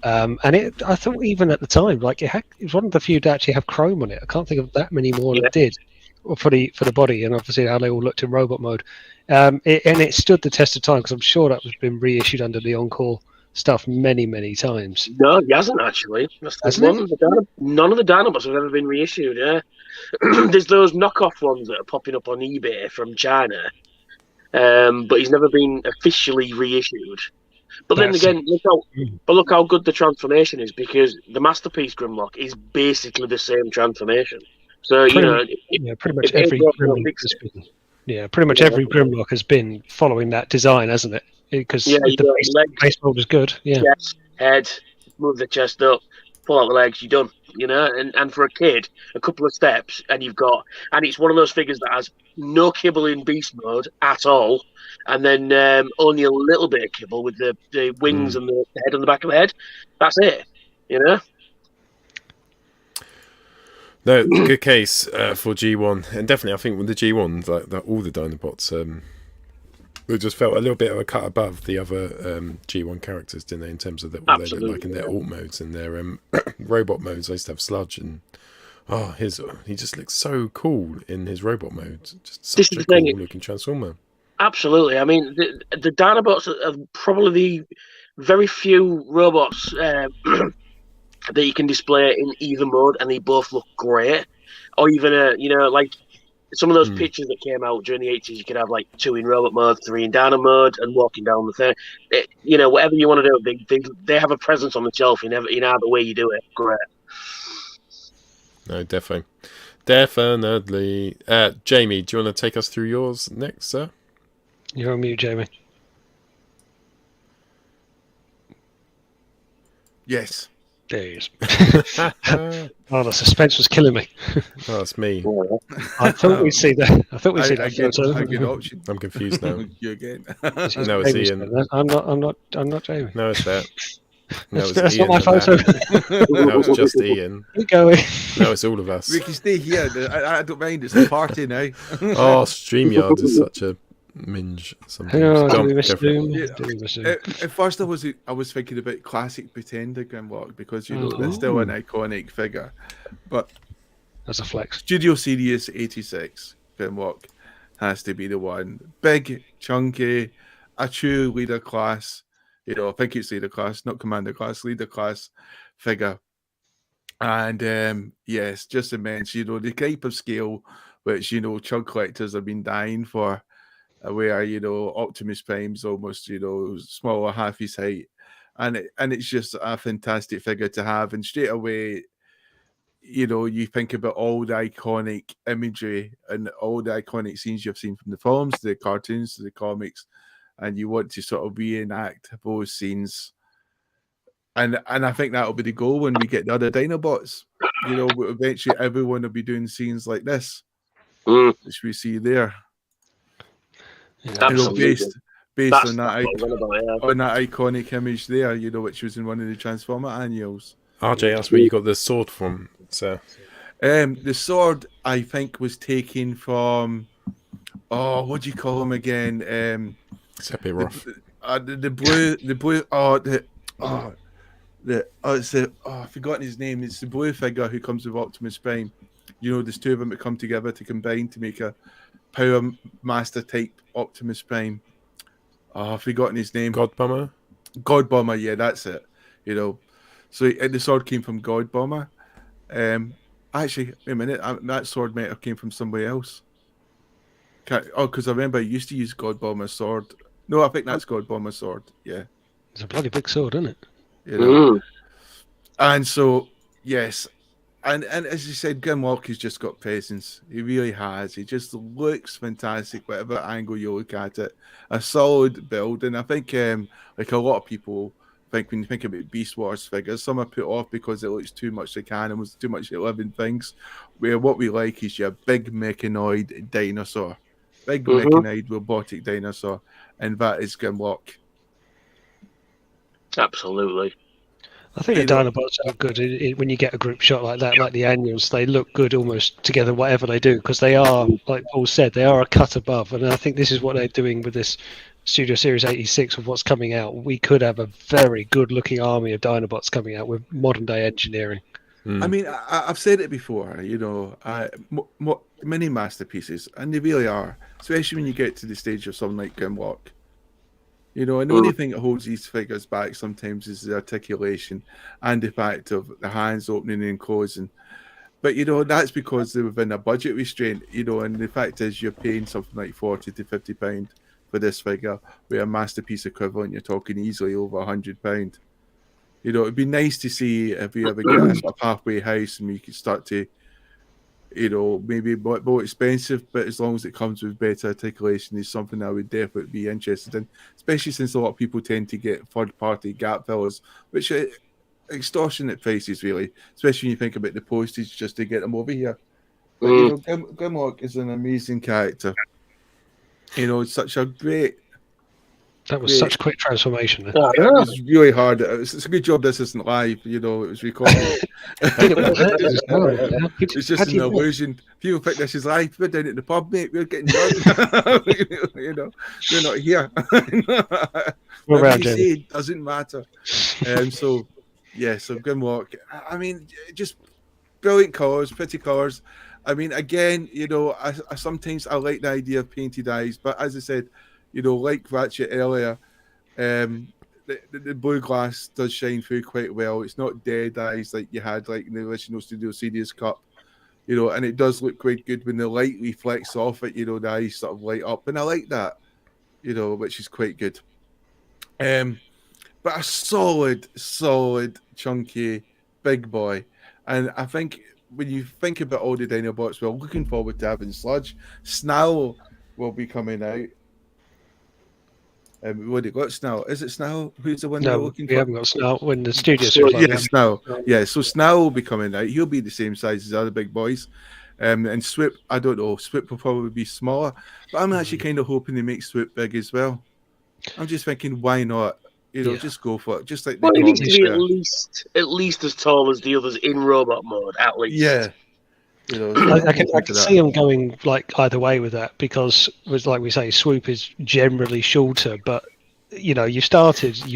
And I thought even at the time, like it was one of the few that actually have chrome on it. I can't think of that many more that did, for the body, and obviously how they all looked in robot mode. It stood the test of time because I'm sure that was been reissued under the Encore stuff many times. No, he hasn't actually. None of the Dinobots have ever been reissued. Yeah, there's those knockoff ones that are popping up on eBay from China, but he's never been officially reissued. But then again, look how good the transformation is, because the Masterpiece Grimlock is basically the same transformation. So pretty much every Grimlock has been following that design, hasn't it? Because the base mold is good. Yeah. Chest, head, move the chest up, pull out the legs, you're done. And for a kid, a couple of steps, and it's one of those figures that has no kibble in beast mode at all, and then only a little bit of kibble with the wings and the head on the back of the head. That's it. No, good case for G1, and definitely I think with the G1s, like all the Dinobots, they just felt a little bit of a cut above the other G1 characters, didn't they? In terms of what they look like in their alt modes and their robot modes. I used to have Sludge, and he just looks so cool in his robot mode. Just such a cool looking transformer. Absolutely. I mean, the Dinobots are probably the very few robots that you can display in either mode, and they both look great. Or even like some of those pictures that came out during the 80s, you could have like 2 in robot mode, 3 in Dino mode, and walking down the thing. Whatever you want to do, they have a presence on the shelf in either way you do it. Great. No, definitely. Jamie, do you want to take us through yours next, sir? You're on mute, Jamie. Yes. There he is. The suspense was killing me. Oh, that's me. I thought we'd see that. I thought we'd see that photo. I'm confused now. You again? No, it's Ian. I'm not Jamie. No, it's that. No, it's that's Ian not my photo. No, it's just Ian. Keep going. No, it's all of us. We can stay here. I don't mind. It's a party now. Oh, StreamYard is such a minge sometimes. At first, I was thinking about classic Pretender Grimlock, because they're still an iconic figure. But that's a flex. Studio Series 86 Grimlock has to be the one. Big, chunky, a true leader class. I think it's leader class, not commander class, leader class figure. And yes, just immense. The type of scale which chug collectors have been dying for. Where Optimus Prime's almost smaller, half his height, and it's just a fantastic figure to have. And straight away, you think about all the iconic imagery and all the iconic scenes you've seen from the films, the cartoons, the comics, and you want to sort of reenact those scenes. And I think that'll be the goal when we get the other Dinobots. Eventually everyone will be doing scenes like this, which we see there. Absolutely. based That's on that what I'm on about, on that iconic image there, you know, which was in one of the Transformer annuals. RJ, that's where you got the sword from, sir. The sword, I think, was taken from. Oh, what do you call him again? Sephiroth. The blue. I've forgotten his name. It's the blue figure who comes with Optimus Prime. You know, there's two of them that come together to combine to make a Power Master type Optimus Prime. Oh, I've forgotten his name. God Bomber? God Bomber, yeah, that's it. You know, so the sword came from God Bomber. Actually, wait a minute, that sword might have came from somewhere else. Because I remember I used to use God Bomber's sword. No, I think that's God Bomber's sword. Yeah, it's a bloody big sword, isn't it? You know, and so yes, and as you said, Grimlock has just got presence. He really has. He just looks fantastic, whatever angle you look at it. A solid build, and I think like a lot of people think when you think about Beast Wars figures, some are put off because it looks too much like animals, too much like living things. Where what we like is your big mechanoid dinosaur, big mechanoid robotic dinosaur, and that is Grimlock. Absolutely. I think the Dinobots look good when you get a group shot like that, like the annuals. They look good almost together, whatever they do, because they are, like Paul said, they are a cut above. And I think this is what they're doing with this Studio Series 86 of what's coming out. We could have a very good-looking army of Dinobots coming out with modern-day engineering. I mean, I've said it before, you know, mini masterpieces, and they really are, especially when you get to the stage of something like Grimlock. You know, and the only thing that holds these figures back sometimes is the articulation and the fact of the hands opening and closing. But, you know, that's because they're within a budget restraint, you know, and the fact is you're paying something like £40 to £50 for this figure, where a masterpiece equivalent, you're talking easily over £100. You know, it'd be nice to see if we ever get a halfway house and we could start to, you know, maybe more expensive, but as long as it comes with better articulation, is something I would definitely be interested in, especially since a lot of people tend to get third-party gap fillers, which are extortionate prices, really, especially when you think about the postage just to get them over here. But, you know, Grimlock is an amazing character. You know, it's such a great... That was such quick transformation. It was really hard. It's a good job this isn't live, you know, it was recorded. It's just an illusion. People think this is live. We're down at the pub, mate. We're getting done. You know, we're not here. What you say doesn't matter. So Grimlock, I mean, just brilliant colours, pretty colours. I mean, again, you know, I sometimes I like the idea of painted eyes, but as I said, you know, like Ratchet earlier, the blue glass does shine through quite well. It's not dead eyes like you had like in the original Studio Series Cup, you know, and it does look quite good when the light reflects off it, you know, the eyes sort of light up, and I like that, you know, which is quite good. But a solid, chunky, big boy. And I think when you think about all the Dinobots, we're looking forward to having Sludge. Snarl will be coming out. What it got Snarl? Is it Snarl? Who's the one we're looking for? We haven't got Snarl when the studio series. Snarl. Yeah, so Snarl will be coming out. He'll be the same size as the other big boys. And Swoop, I don't know. Swoop will probably be smaller, but I'm actually kind of hoping they make Swoop big as well. I'm just thinking, why not? You know, just go for it. Just like he needs to be at least as tall as the others in robot mode, at least. Yeah. You know, I can see them going like either way with that, because with, like we say, Swoop is generally shorter, but you know, you've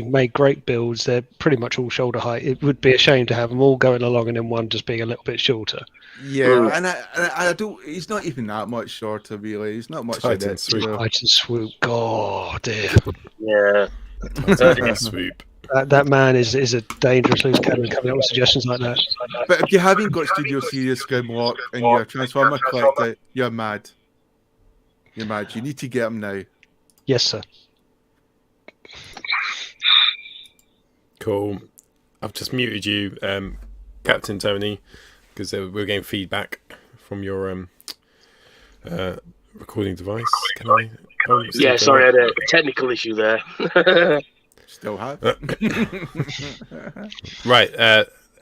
made great builds. They're pretty much all shoulder height. It would be a shame to have them all going along and then one just being a little bit shorter. Yeah, and I don't. He's not even that much shorter, really. He's not much. Titan Swoop. God, dear. Yeah. Swoop. That man is a dangerous loose cannon coming up with suggestions like that. But if you haven't got Studio Series Grimlock and your Transformer collector, you're mad. You're mad. You need to get them now. Yes, sir. Cool. I've just muted you, Captain Tony, because we're getting feedback from your recording device. Can I? Yeah, sorry, I had a technical issue there. Still have. Right,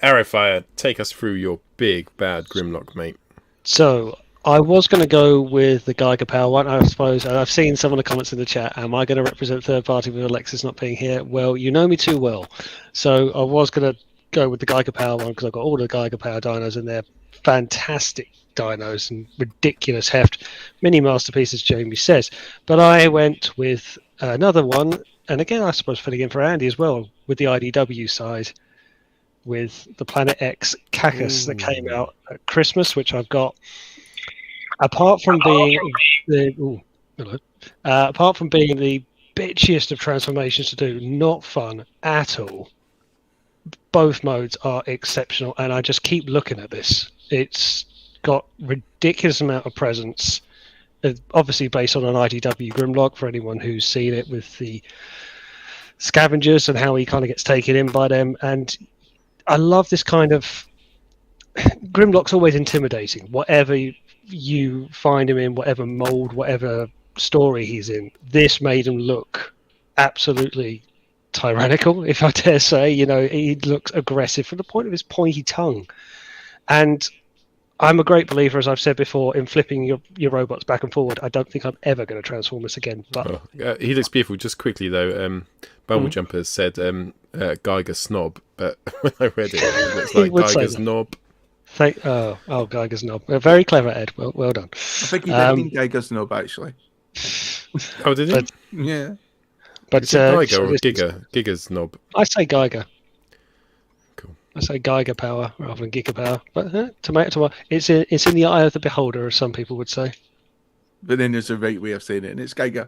Arrowfyre, take us through your big bad Grimlock, mate. So I was going to go with the Geiger Power one, I suppose, and I've seen some of the comments in the chat. Am I going to represent third party with Alexis not being here? Well, you know me too well. So I was going to go with the Geiger Power one because I've got all the Geiger Power dinos and they're fantastic dinos and ridiculous heft. Mini masterpieces, Jamie says. But I went with another one, and again, I suppose filling in for Andy as well, with the IDW side, with the Planet X Cacus that came out at Christmas, which I've got. Apart from being the bitchiest of transformations to do, not fun at all. Both modes are exceptional, and I just keep looking at this. It's got ridiculous amount of presence. Obviously based on an IDW Grimlock for anyone who's seen it with the scavengers and how he kind of gets taken in by them. And I love this kind of Grimlock's always intimidating. Whatever you find him in, whatever mold, whatever story he's in, this made him look absolutely tyrannical, if I dare say. You know, he looks aggressive from the point of his pointy tongue. And I'm a great believer, as I've said before, in flipping your robots back and forward. I don't think I'm ever going to transform this again. But he looks beautiful. Just quickly though, Bubble Jumper said Geiger Snob, but when I read it, it looks like Geiger's Knob. Geiger's Knob. Very clever, Ed. Well done. I think he did mean Geiger's Knob, actually. Oh, did he? Yeah. But Geiger or Giga's Knob? I say Geiger. Cool. I say Geiger Power rather than Giga Power. But tomato. It's in the eye of the beholder, as some people would say. But then there's a right way of saying it, and it's Geiger.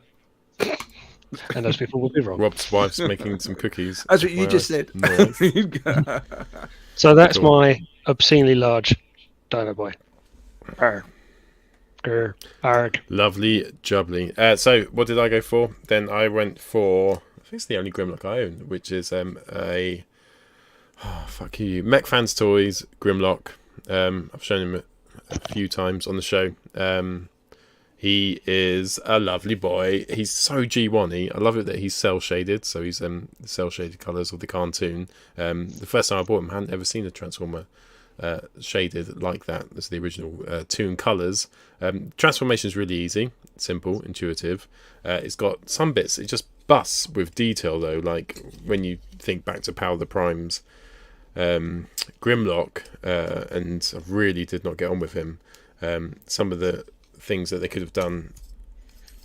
And those people will be wrong. Rob's wife's making some cookies. That's what you just said. So that's my obscenely large Dino Boy. Lovely jubbly. So what did I go for? Then I went for, I think it's the only Grimlock I own, which is Mech Fanstoys Grimlock. I've shown him a few times on the show. He is a lovely boy. He's so G1-y. I love it that he's cell-shaded, so he's the cell-shaded colours of the cartoon. The first time I bought him, I hadn't ever seen a Transformer shaded like that. That's the original toon colours. Transformation is really easy, simple, intuitive. It's got some bits, it just busts with detail though, like when you think back to Power of the Primes Grimlock, and I really did not get on with him. Some of the things that they could have done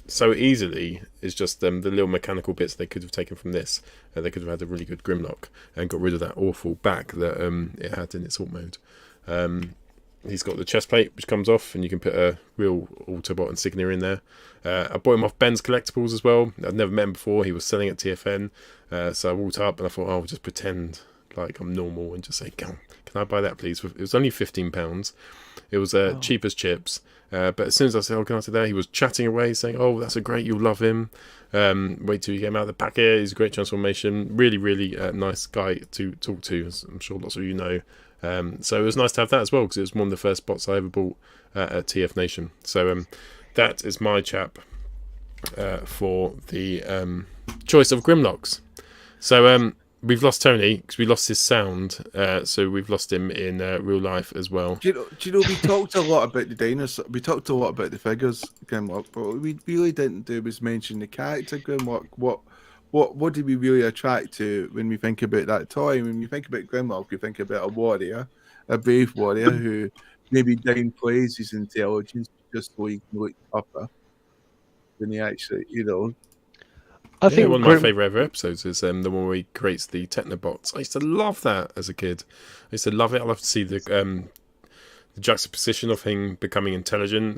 so easily is just the little mechanical bits they could have taken from this. They could have had a really good Grimlock and got rid of that awful back that it had in its alt mode. He's got the chest plate which comes off, and you can put a real Autobot insignia in there. I bought him off Ben's Collectibles as well. I'd never met him before. He was selling at TFN, so I walked up and I thought, I'll just pretend like I'm normal and just say, can I buy that please? It was only £15. It was cheap as chips. But as soon as I said, can I say that? He was chatting away, saying, that's a great, you'll love him. Wait till you get him out of the packet. He's a great transformation. Really, really nice guy to talk to, as I'm sure lots of you know. So it was nice to have that as well, because it was one of the first bots I ever bought at TF Nation. So that is my chap for the choice of Grimlocks. So we've lost Tony because we lost his sound, so we've lost him in real life as well. Do you know, we talked a lot about the dinosaurs, we talked a lot about the figures, Grimlock, but what we really didn't do was mention the character Grimlock. What did we really attract to when we think about that toy? When we think about Grimlock, we think about a warrior, a brave warrior who maybe downplays his intelligence just so he can look tougher than he actually, I think one of my favourite ever episodes is the one where he creates the Technobots. I used to love that as a kid. I used to love it. I love to see the juxtaposition of him becoming intelligent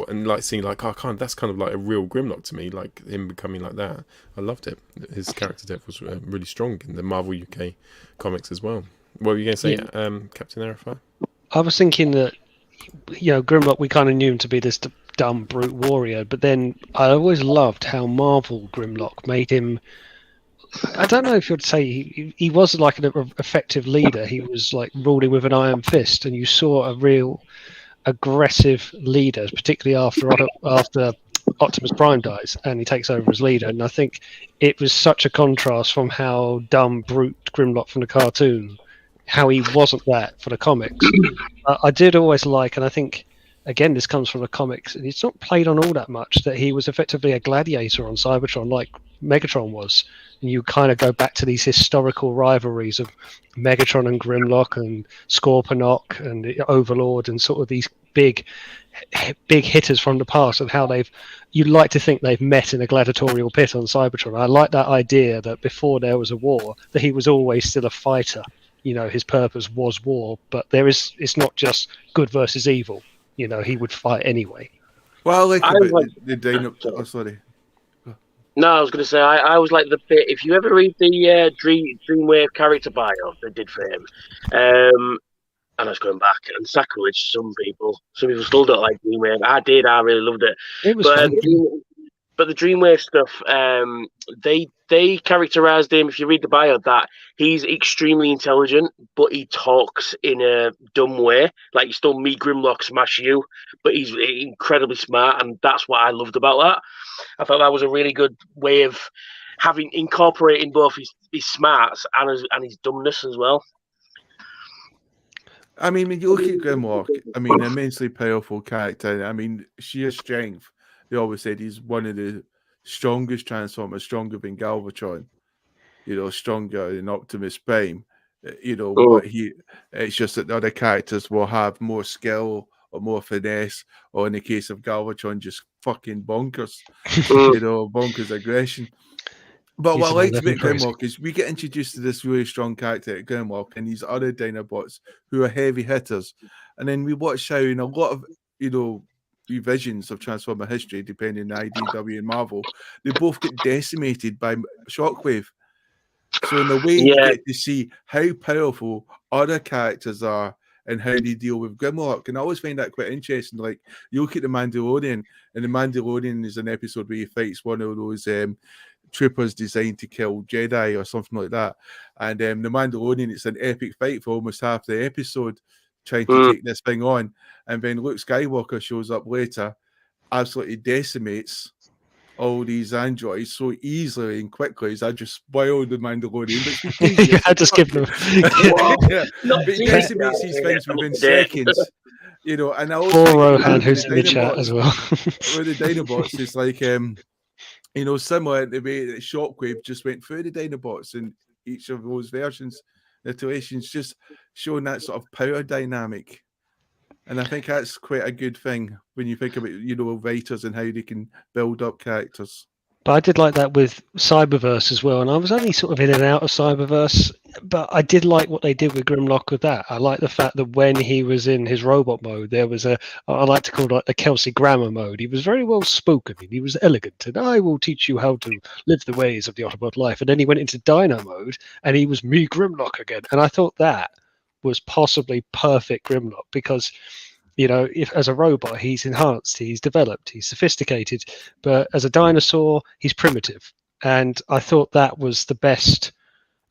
and like seeing like, that's kind of like a real Grimlock to me, like him becoming like that. I loved it. His character depth was really strong in the Marvel UK comics as well. What were you going to say, Captain Arrowfyre? I was thinking that, Grimlock, we kind of knew him to be this dumb brute warrior, but then I always loved how Marvel Grimlock made him. I don't know if you'd say he was like an effective leader. He was like ruling with an iron fist, and you saw a real aggressive leader, particularly after Optimus Prime dies and he takes over as leader. And I think it was such a contrast from how dumb brute Grimlock from the cartoon, how he wasn't that for the comics. I did always like, and I think again, this comes from the comics, and it's not played on all that much, that he was effectively a gladiator on Cybertron, like Megatron was. And you kind of go back to these historical rivalries of Megatron and Grimlock and Scorponok and Overlord and sort of these big hitters from the past, and how you'd like to think they've met in a gladiatorial pit on Cybertron. I like that idea that before there was a war, that he was always still a fighter. His purpose was war, but it's not just good versus evil. He would fight anyway. Well, the Dinobot. Oh, sorry. No, I was going to say, I was like the bit. If you ever read the Dreamwave character bio they did for him, and I was going back, and sacrilege, some people still don't like Dreamwave. I did, I really loved it. It was fun. But the Dreamwave stuff, they characterized him, if you read the bio, that he's extremely intelligent, but he talks in a dumb way. Like, you still meet Grimlock smash you, but he's incredibly smart, and that's what I loved about that. I thought that was a really good way of incorporating both his smarts and his dumbness as well. I mean, when you look at Grimlock, immensely powerful character. Sheer strength. They always said he's one of the strongest Transformers, stronger than Galvatron, stronger than Optimus Prime. But it's just that the other characters will have more skill or more finesse, or in the case of Galvatron, just fucking bonkers, bonkers aggression. But what I liked about Grimlock is we get introduced to this really strong character at Grimlock and these other Dinobots who are heavy hitters. And then we watch how in a lot of, revisions of Transformer history, depending on IDW and Marvel, they both get decimated by Shockwave. So in a way, you get to see how powerful other characters are and how they deal with Grimlock. And I always find that quite interesting. Like, you look at The Mandalorian, and The Mandalorian is an episode where he fights one of those troopers designed to kill Jedi or something like that. And The Mandalorian, it's an epic fight for almost half the episode, trying to take this thing on. And then Luke Skywalker shows up later, absolutely decimates all these androids so easily and quickly as I just spoiled The Mandalorian. I just give them. But he decimates these things within seconds. And I also poor Rohan, who's in the chat as well. With the Dinobots, it's like, similar in the way that Shockwave just went through the Dinobots in each of those versions, the iterations, just showing that sort of power dynamic. And I think that's quite a good thing when you think about, writers and how they can build up characters. But I did like that with Cyberverse as well, and I was only sort of in and out of Cyberverse, but I did like what they did with Grimlock with that. I like the fact that when he was in his robot mode, there was I like to call it a Kelsey Grammer mode. He was very well spoken, and he was elegant, and I will teach you how to live the ways of the Autobot life. And then he went into Dino mode, and he was me Grimlock again. And I thought that was possibly perfect Grimlock, because if as a robot he's enhanced, he's developed, he's sophisticated, but as a dinosaur he's primitive. And I thought that was the best,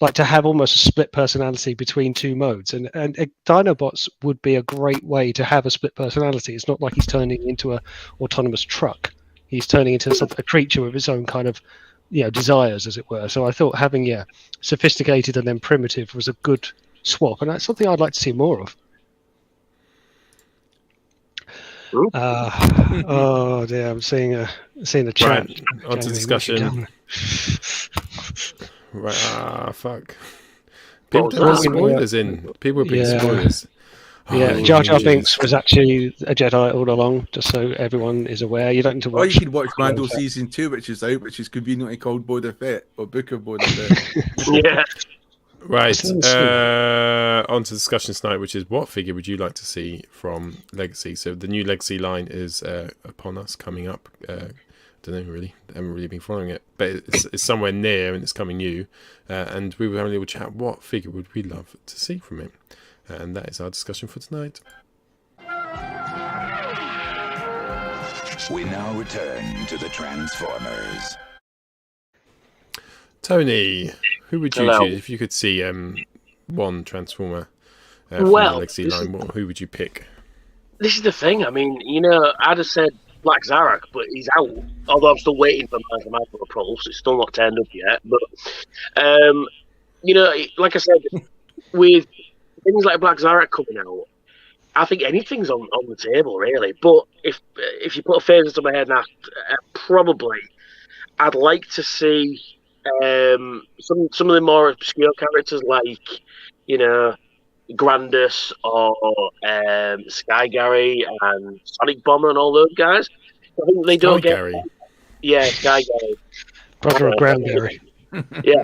like, to have almost a split personality between two modes. And Dinobots would be a great way to have a split personality. It's not like he's turning into a autonomous truck. He's turning into a creature with its own kind of desires, as it were. So I thought having sophisticated and then primitive was a good swap, and that's something I'd like to see more of. Oh dear, I'm seeing a chat. Right, on to discussion. Right, fuck. People put spoilers in. People put spoilers. Yeah, Jar Jar Binks was actually a Jedi all along, just so everyone is aware. You don't need to watch. Or you can watch Mando Season 2, which is out, which is conveniently called Boba Fett, or Book of Boba Fett. Yeah. Right, on to discussion tonight, which is what figure would you like to see from Legacy? So the new Legacy line is upon us, coming up. Don't know really, I haven't really been following it, but it's somewhere near and it's coming new. And we were having a little chat. What figure would we love to see from it? And that is our discussion for tonight. We now return to the Transformers. Tony, who would you choose if you could see one Transformer from the Legacy line? Who would you pick? This is the thing. I mean, I'd have said Black Zarak, but he's out. Although I'm still waiting for my Pulse. It's still not turned up yet. But, like I said, with things like Black Zarak coming out, I think anything's on the table, really. But if you put a favour to my head now, probably I'd like to see some of the more obscure characters, like Grandus or Sky Gary and Sonic Bomber and all those guys. I think they don't get. Gary. Yeah, Sky Gary. Brother of Ground Gary. Yeah.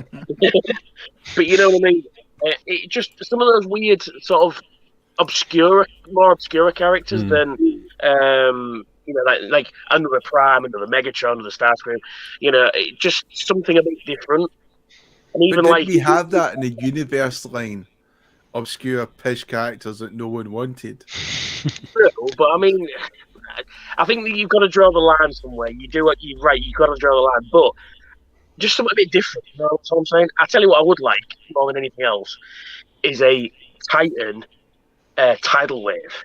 But you know what I mean? It just some of those weird sort of more obscure characters than like another Prime, another Megatron, another Starscream. Just something a bit different. And even but we have that in the universe line. Obscure pish characters that no one wanted. True, but I mean, I think that you've got to draw the line somewhere. You do what you've got to draw the line, but just something a bit different. You know what I'm saying? I tell you what, I would like more than anything else is a Titan tidal wave.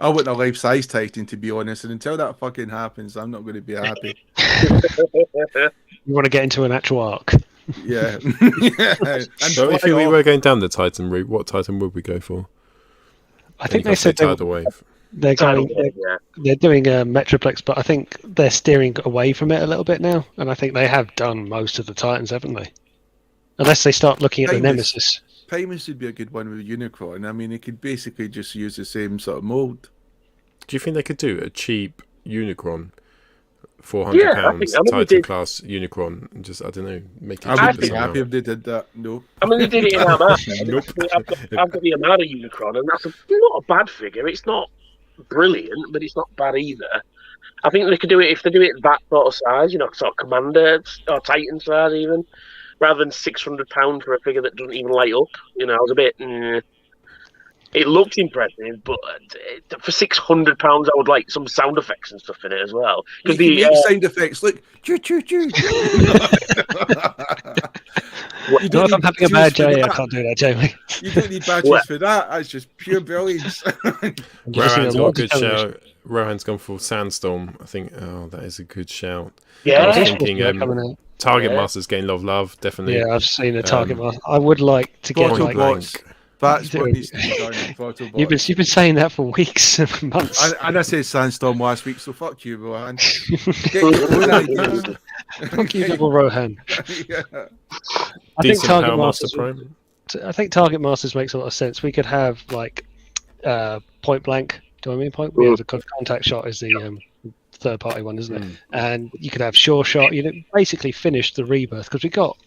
I want a life-size Titan, to be honest, and until that fucking happens, I'm not going to be happy. You want to get into an actual arc? Yeah. So if we were going down the Titan route, what Titan would we go for? I think they said tidal wave. They're doing a Metroplex, but I think they're steering away from it a little bit now, and I think they have done most of the Titans, haven't they? Unless they start looking at the Nemesis. Primus would be a good one with Unicron. I mean, it could basically just use the same sort of mold. Do you think they could do a cheap Unicron? £400 Titan class Unicron, and just I don't know, make it. I would be happy if they did that. No, I mean they did it in Armada. Nope. I've got the Armada Unicron, and that's not a bad figure. It's not brilliant, but it's not bad either. I think they could do it if they do it that sort of size, sort of Commander or Titan size, even rather than £600 for a figure that doesn't even light up. I was a bit. It looked impressive, but for £600, I would like some sound effects and stuff in it as well. Because the make sound effects, look, choo choo choo. I'm having a bad day. I can't do that, Jamie. You don't need badges for that. That's just pure brilliance. Rohan's got a good shout. Rohan's gone for Sandstorm. I think. Oh, that is a good shout. Yeah, I was thinking Target Masters gain love, definitely. Yeah, I've seen a Target Master. I would like to get That's what needs to be done. You've been saying that for weeks and months. And I said Sandstorm last week, so fuck you, Rohan. Fuck you, double Rohan. Yeah. I think Target Masters. I think Target Masters makes a lot of sense. We could have like Point Blank. Do I mean Point? Yeah, the Contact Shot is the third-party one, isn't it? And you could have Sure Shot. Basically finish the Rebirth because we got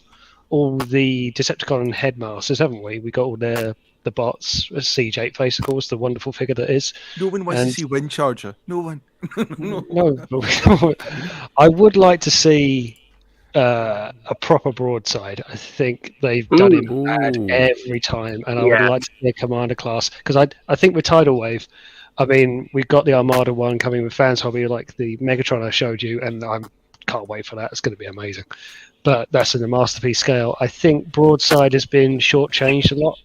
all the Decepticon headmasters, haven't we? We got all the bots, Siege 8 Face, of course, the wonderful figure that is. No one wants to see Wind Charger. No one. No. I would like to see a proper broadside. I think they've done him bad every time, and I would like to see a Commander class because I think with Tidal Wave, I mean, we've got the Armada one coming with Fans Hobby, like the Megatron I showed you, and I can't wait for that. It's going to be amazing. But that's in the Masterpiece scale. I think broadside has been shortchanged a lot.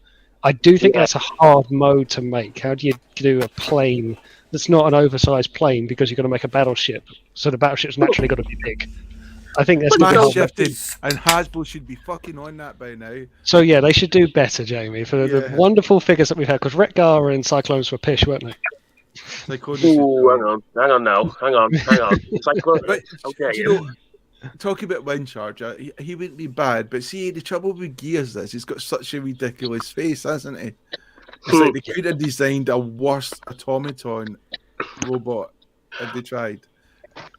I do think that's a hard mode to make. How do you do a plane that's not an oversized plane because you've got to make a battleship? So the battleship's naturally got to be big. I think that's shifted, and Hasbro should be fucking on that by now. So yeah, they should do better, Jamie, for the wonderful figures that we've had. Because Retgar and Cyclones were pish, weren't they? Hang on now. Cyclones. Okay. Talking about Wind Charger, he wouldn't be bad, but see, the trouble with Gears is he's got such a ridiculous face, hasn't he? It's like they could have designed a worse automaton robot if they tried.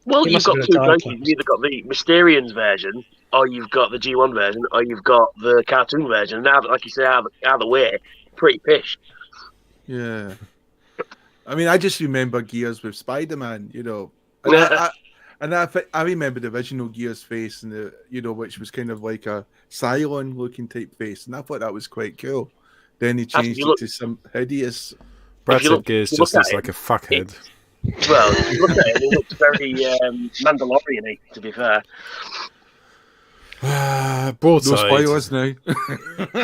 Well, you've got two choices. You've either got the Mysterians version, or you've got the G1 version, or you've got the cartoon version. Now, like you say, either way, pretty pish. Yeah. I mean, I just remember Gears with Spider-Man, And I remember the original Gears face, and which was kind of like a Cylon looking type face, and I thought that was quite cool. Then he changed it to some hideous. Brad said Gears just looks like a fuckhead. Well, if you look at it, it looks very Mandalorian-y, to be fair. Broadside. No spoilers now.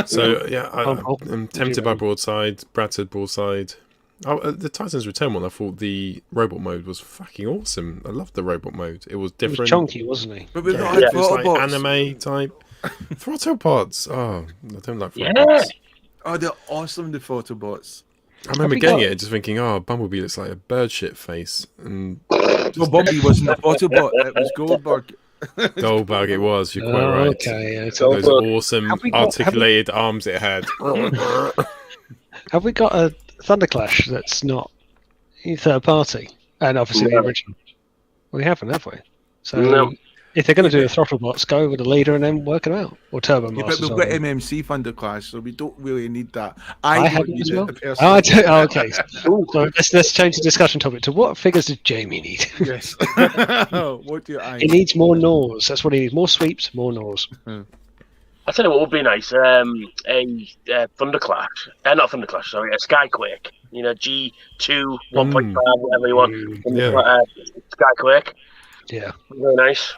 So yeah, I'm tempted by Broadside. Brad said Broadside. Oh, the Titans Return one, I thought the robot mode was fucking awesome. I loved the robot mode. It was different. He was chunky, wasn't he? But with it was like anime type. Throttle pods. Oh, I don't like throttle pods. Oh, they're awesome, the Photobots. I remember getting it and just thinking, oh, Bumblebee looks like a bird shit face. And well, Bumblebee wasn't a Autobot, it was Goldberg. Goldberg it was, you're quite right. Okay, those awesome articulated arms it had. Have we got a Thunderclash that's not third party? And obviously the original. We haven't, have we? So if they're going to do the Throttlebots, go with the leader and then work them out. Or Turbo Masters. But we've got MMC Thunderclash, so we don't really need that. I have it as well. Okay. So let's change the discussion topic to what figures does Jamie need? Yes. What do He needs more Gnaws. That's what he needs. More sweeps, more Gnaws. I tell you what would be nice. A Thunderclash. Not Thunderclash, sorry. A Skyquake. You know, G2, 1.5, whatever you want. Skyquake. Yeah. Very nice.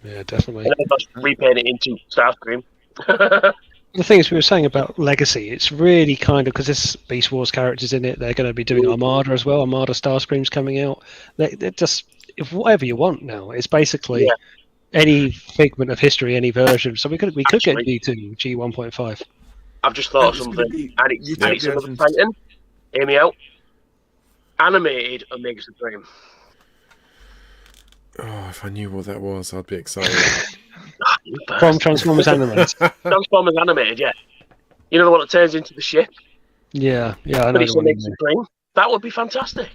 Yeah, definitely. And then just repaint it into Starscream. The thing is, we were saying about Legacy, it's really kind of, because there's Beast Wars characters in it, they're going to be doing Armada as well. Armada Starscream's coming out. They're just, whatever you want now. It's basically any figment of history, any version. So we could get G2, G1.5. I've just thought of something. And it's another Titan. Hear me out. Animated Omega Supreme. Oh, if I knew what that was, I'd be excited. From Transformers Animated. Transformers Animated, yeah. You know the one that turns into the ship? Yeah, I know. But it's Omega Supreme. That would be fantastic.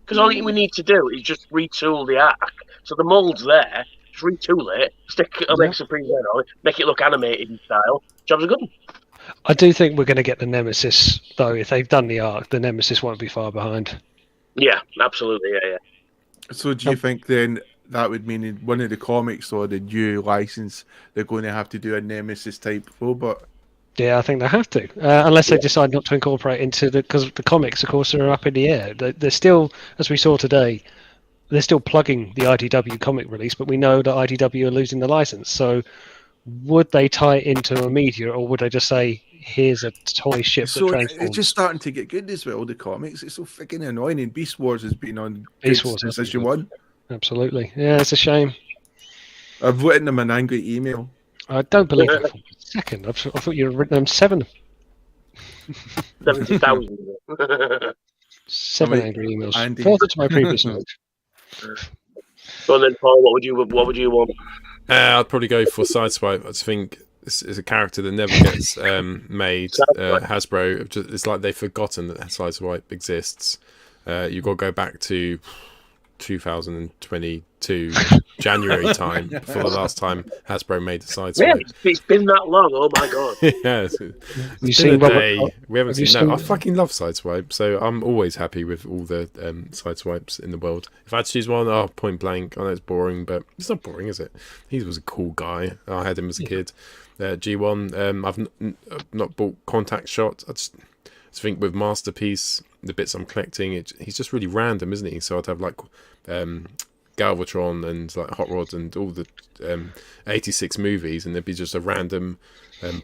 Because all we need to do is just retool the arc. So the mold's there, just retool it, stick Omega Supreme there on it, make it look animated in style. Job's a good one. I do think we're going to get the Nemesis, though. If they've done the arc, the Nemesis won't be far behind. Yeah, absolutely, yeah. So do you think then that would mean in one of the comics or the new license, they're going to have to do a Nemesis type robot? Yeah, I think they have to, unless they decide not to incorporate into because the comics, of course, are up in the air. They're still, as we saw today, they're still plugging the IDW comic release, but we know that IDW are losing the license. So, would they tie it into a media, or would they just say, "Here's a toy ship that transforms"? It's just starting to get good as well. The comics, it's so freaking annoying. And Beast Wars has been on Beast Wars since SG1. Absolutely, yeah, it's a shame. I've written them an angry email. I don't believe it for a second. I thought you had written them 7. 70,000. 7 angry emails. Further to my previous note. So then, Paul, what would you want? I'd probably go for Sideswipe. I just think it's a character that never gets made. Hasbro, it's like they've forgotten that Sideswipe exists. You've got to go back to 2022 January time for the last time Hasbro made a Sideswipe. Yeah, it's been that long. Oh my god! Yeah, you seen we haven't seen. No, I fucking love Sideswipe, so I'm always happy with all the Sideswipes in the world. If I had to choose one, Point Blank. I know it's boring, but it's not boring, is it? He was a cool guy. I had him as a kid. G1. I've not bought Contact Shot. I just think with Masterpiece, the bits I'm collecting, he's just really random, isn't he? So I'd have like Galvatron and like Hot Rod and all the 86 movies, and there'd be just a random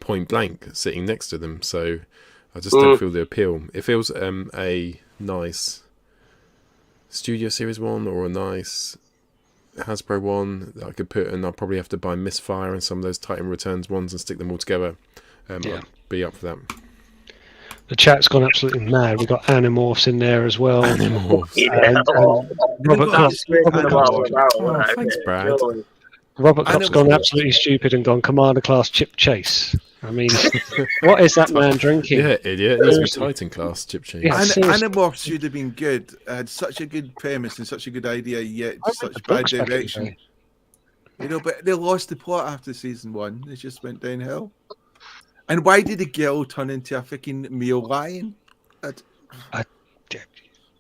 Point Blank sitting next to them. So I just don't feel the appeal. It feels a nice Studio Series one or a nice Hasbro one that I could put, and I'll probably have to buy Misfire and some of those Titan Returns ones and stick them all together. I'd be up for that. The chat's gone absolutely mad. We've got Animorphs in there as well. Animorphs. Thanks, Brad. Robert Kopp's gone absolutely stupid and gone Commander Class Chip Chase. I mean, what is that man drinking? Yeah, idiot. It needs to be Titan Class Chip Chase. Yeah, Animorphs should have been good. Had such a good premise and such a good idea, yet such bad direction. You know, but they lost the plot after season 1. They just went downhill. And why did the girl turn into a freaking male lion?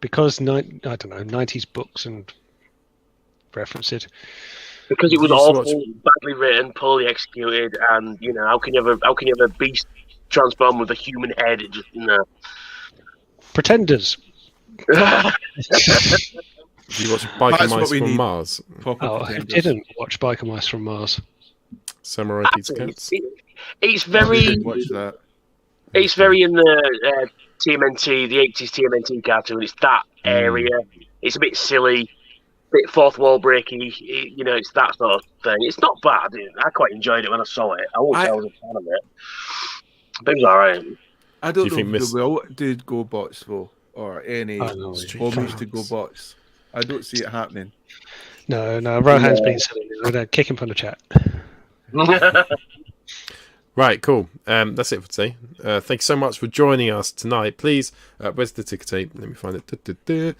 Because I don't know, 90s books and references. Because it was awful, badly written, poorly executed, and you know how can you have a beast transform with a human head? It just Pretenders. You watch Biker Mice from Mars? I didn't watch Biker Mice from Mars. Samurai Pete's Cats. It's very. Watch that. It's very in the TMNT, the 80s TMNT cartoon. It's that area. It's a bit silly, a bit fourth wall breaky. You know, it's that sort of thing. It's not bad. I quite enjoyed it when I saw it. I won't say I was a fan of it, but it was alright. I don't you know think if Miss- they will do GoBots though, or any I know. homage to GoBots. I don't see it happening. No, Rohan's been silly. I'd kick him from the chat. Right, cool. That's it for today. Thank you so much for joining us tonight. Please, where's the ticker tape? Let me find it. TFCon,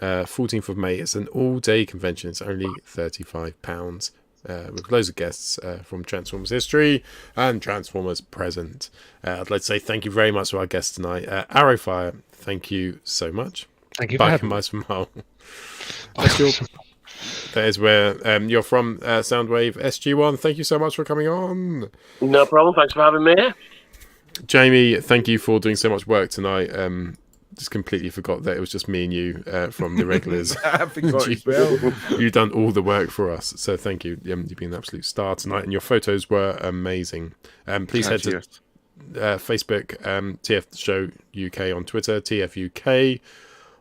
14th of May. It's an all-day convention. It's only £35 with loads of guests from Transformers history and Transformers present. I'd like to say thank you very much to our guests tonight. Arrowfyre, thank you so much. Thank you for having me. That is where you're from, Soundwave SG1. Thank you so much for coming on. No problem. Thanks for having me. Jamie, thank you for doing so much work tonight. Just completely forgot that it was just me and you from the regulars. I forgot as well. You've done all the work for us, so thank you. You've been an absolute star tonight, and your photos were amazing. Please head to Facebook, TF Show UK on Twitter, TF UK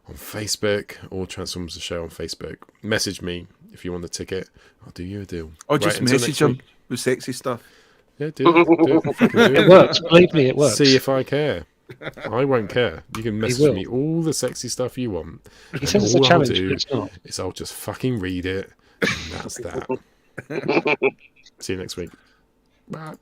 on Facebook, or Transformers the Show on Facebook. Message me if you want a ticket. I'll do you a deal. Or just message them with sexy stuff. Yeah, do it. It works. Believe me, it works. See if I care. I won't care. You can message me all the sexy stuff you want. He says it's a challenge, but it's not. I'll just fucking read it. And that's that. See you next week. Bye.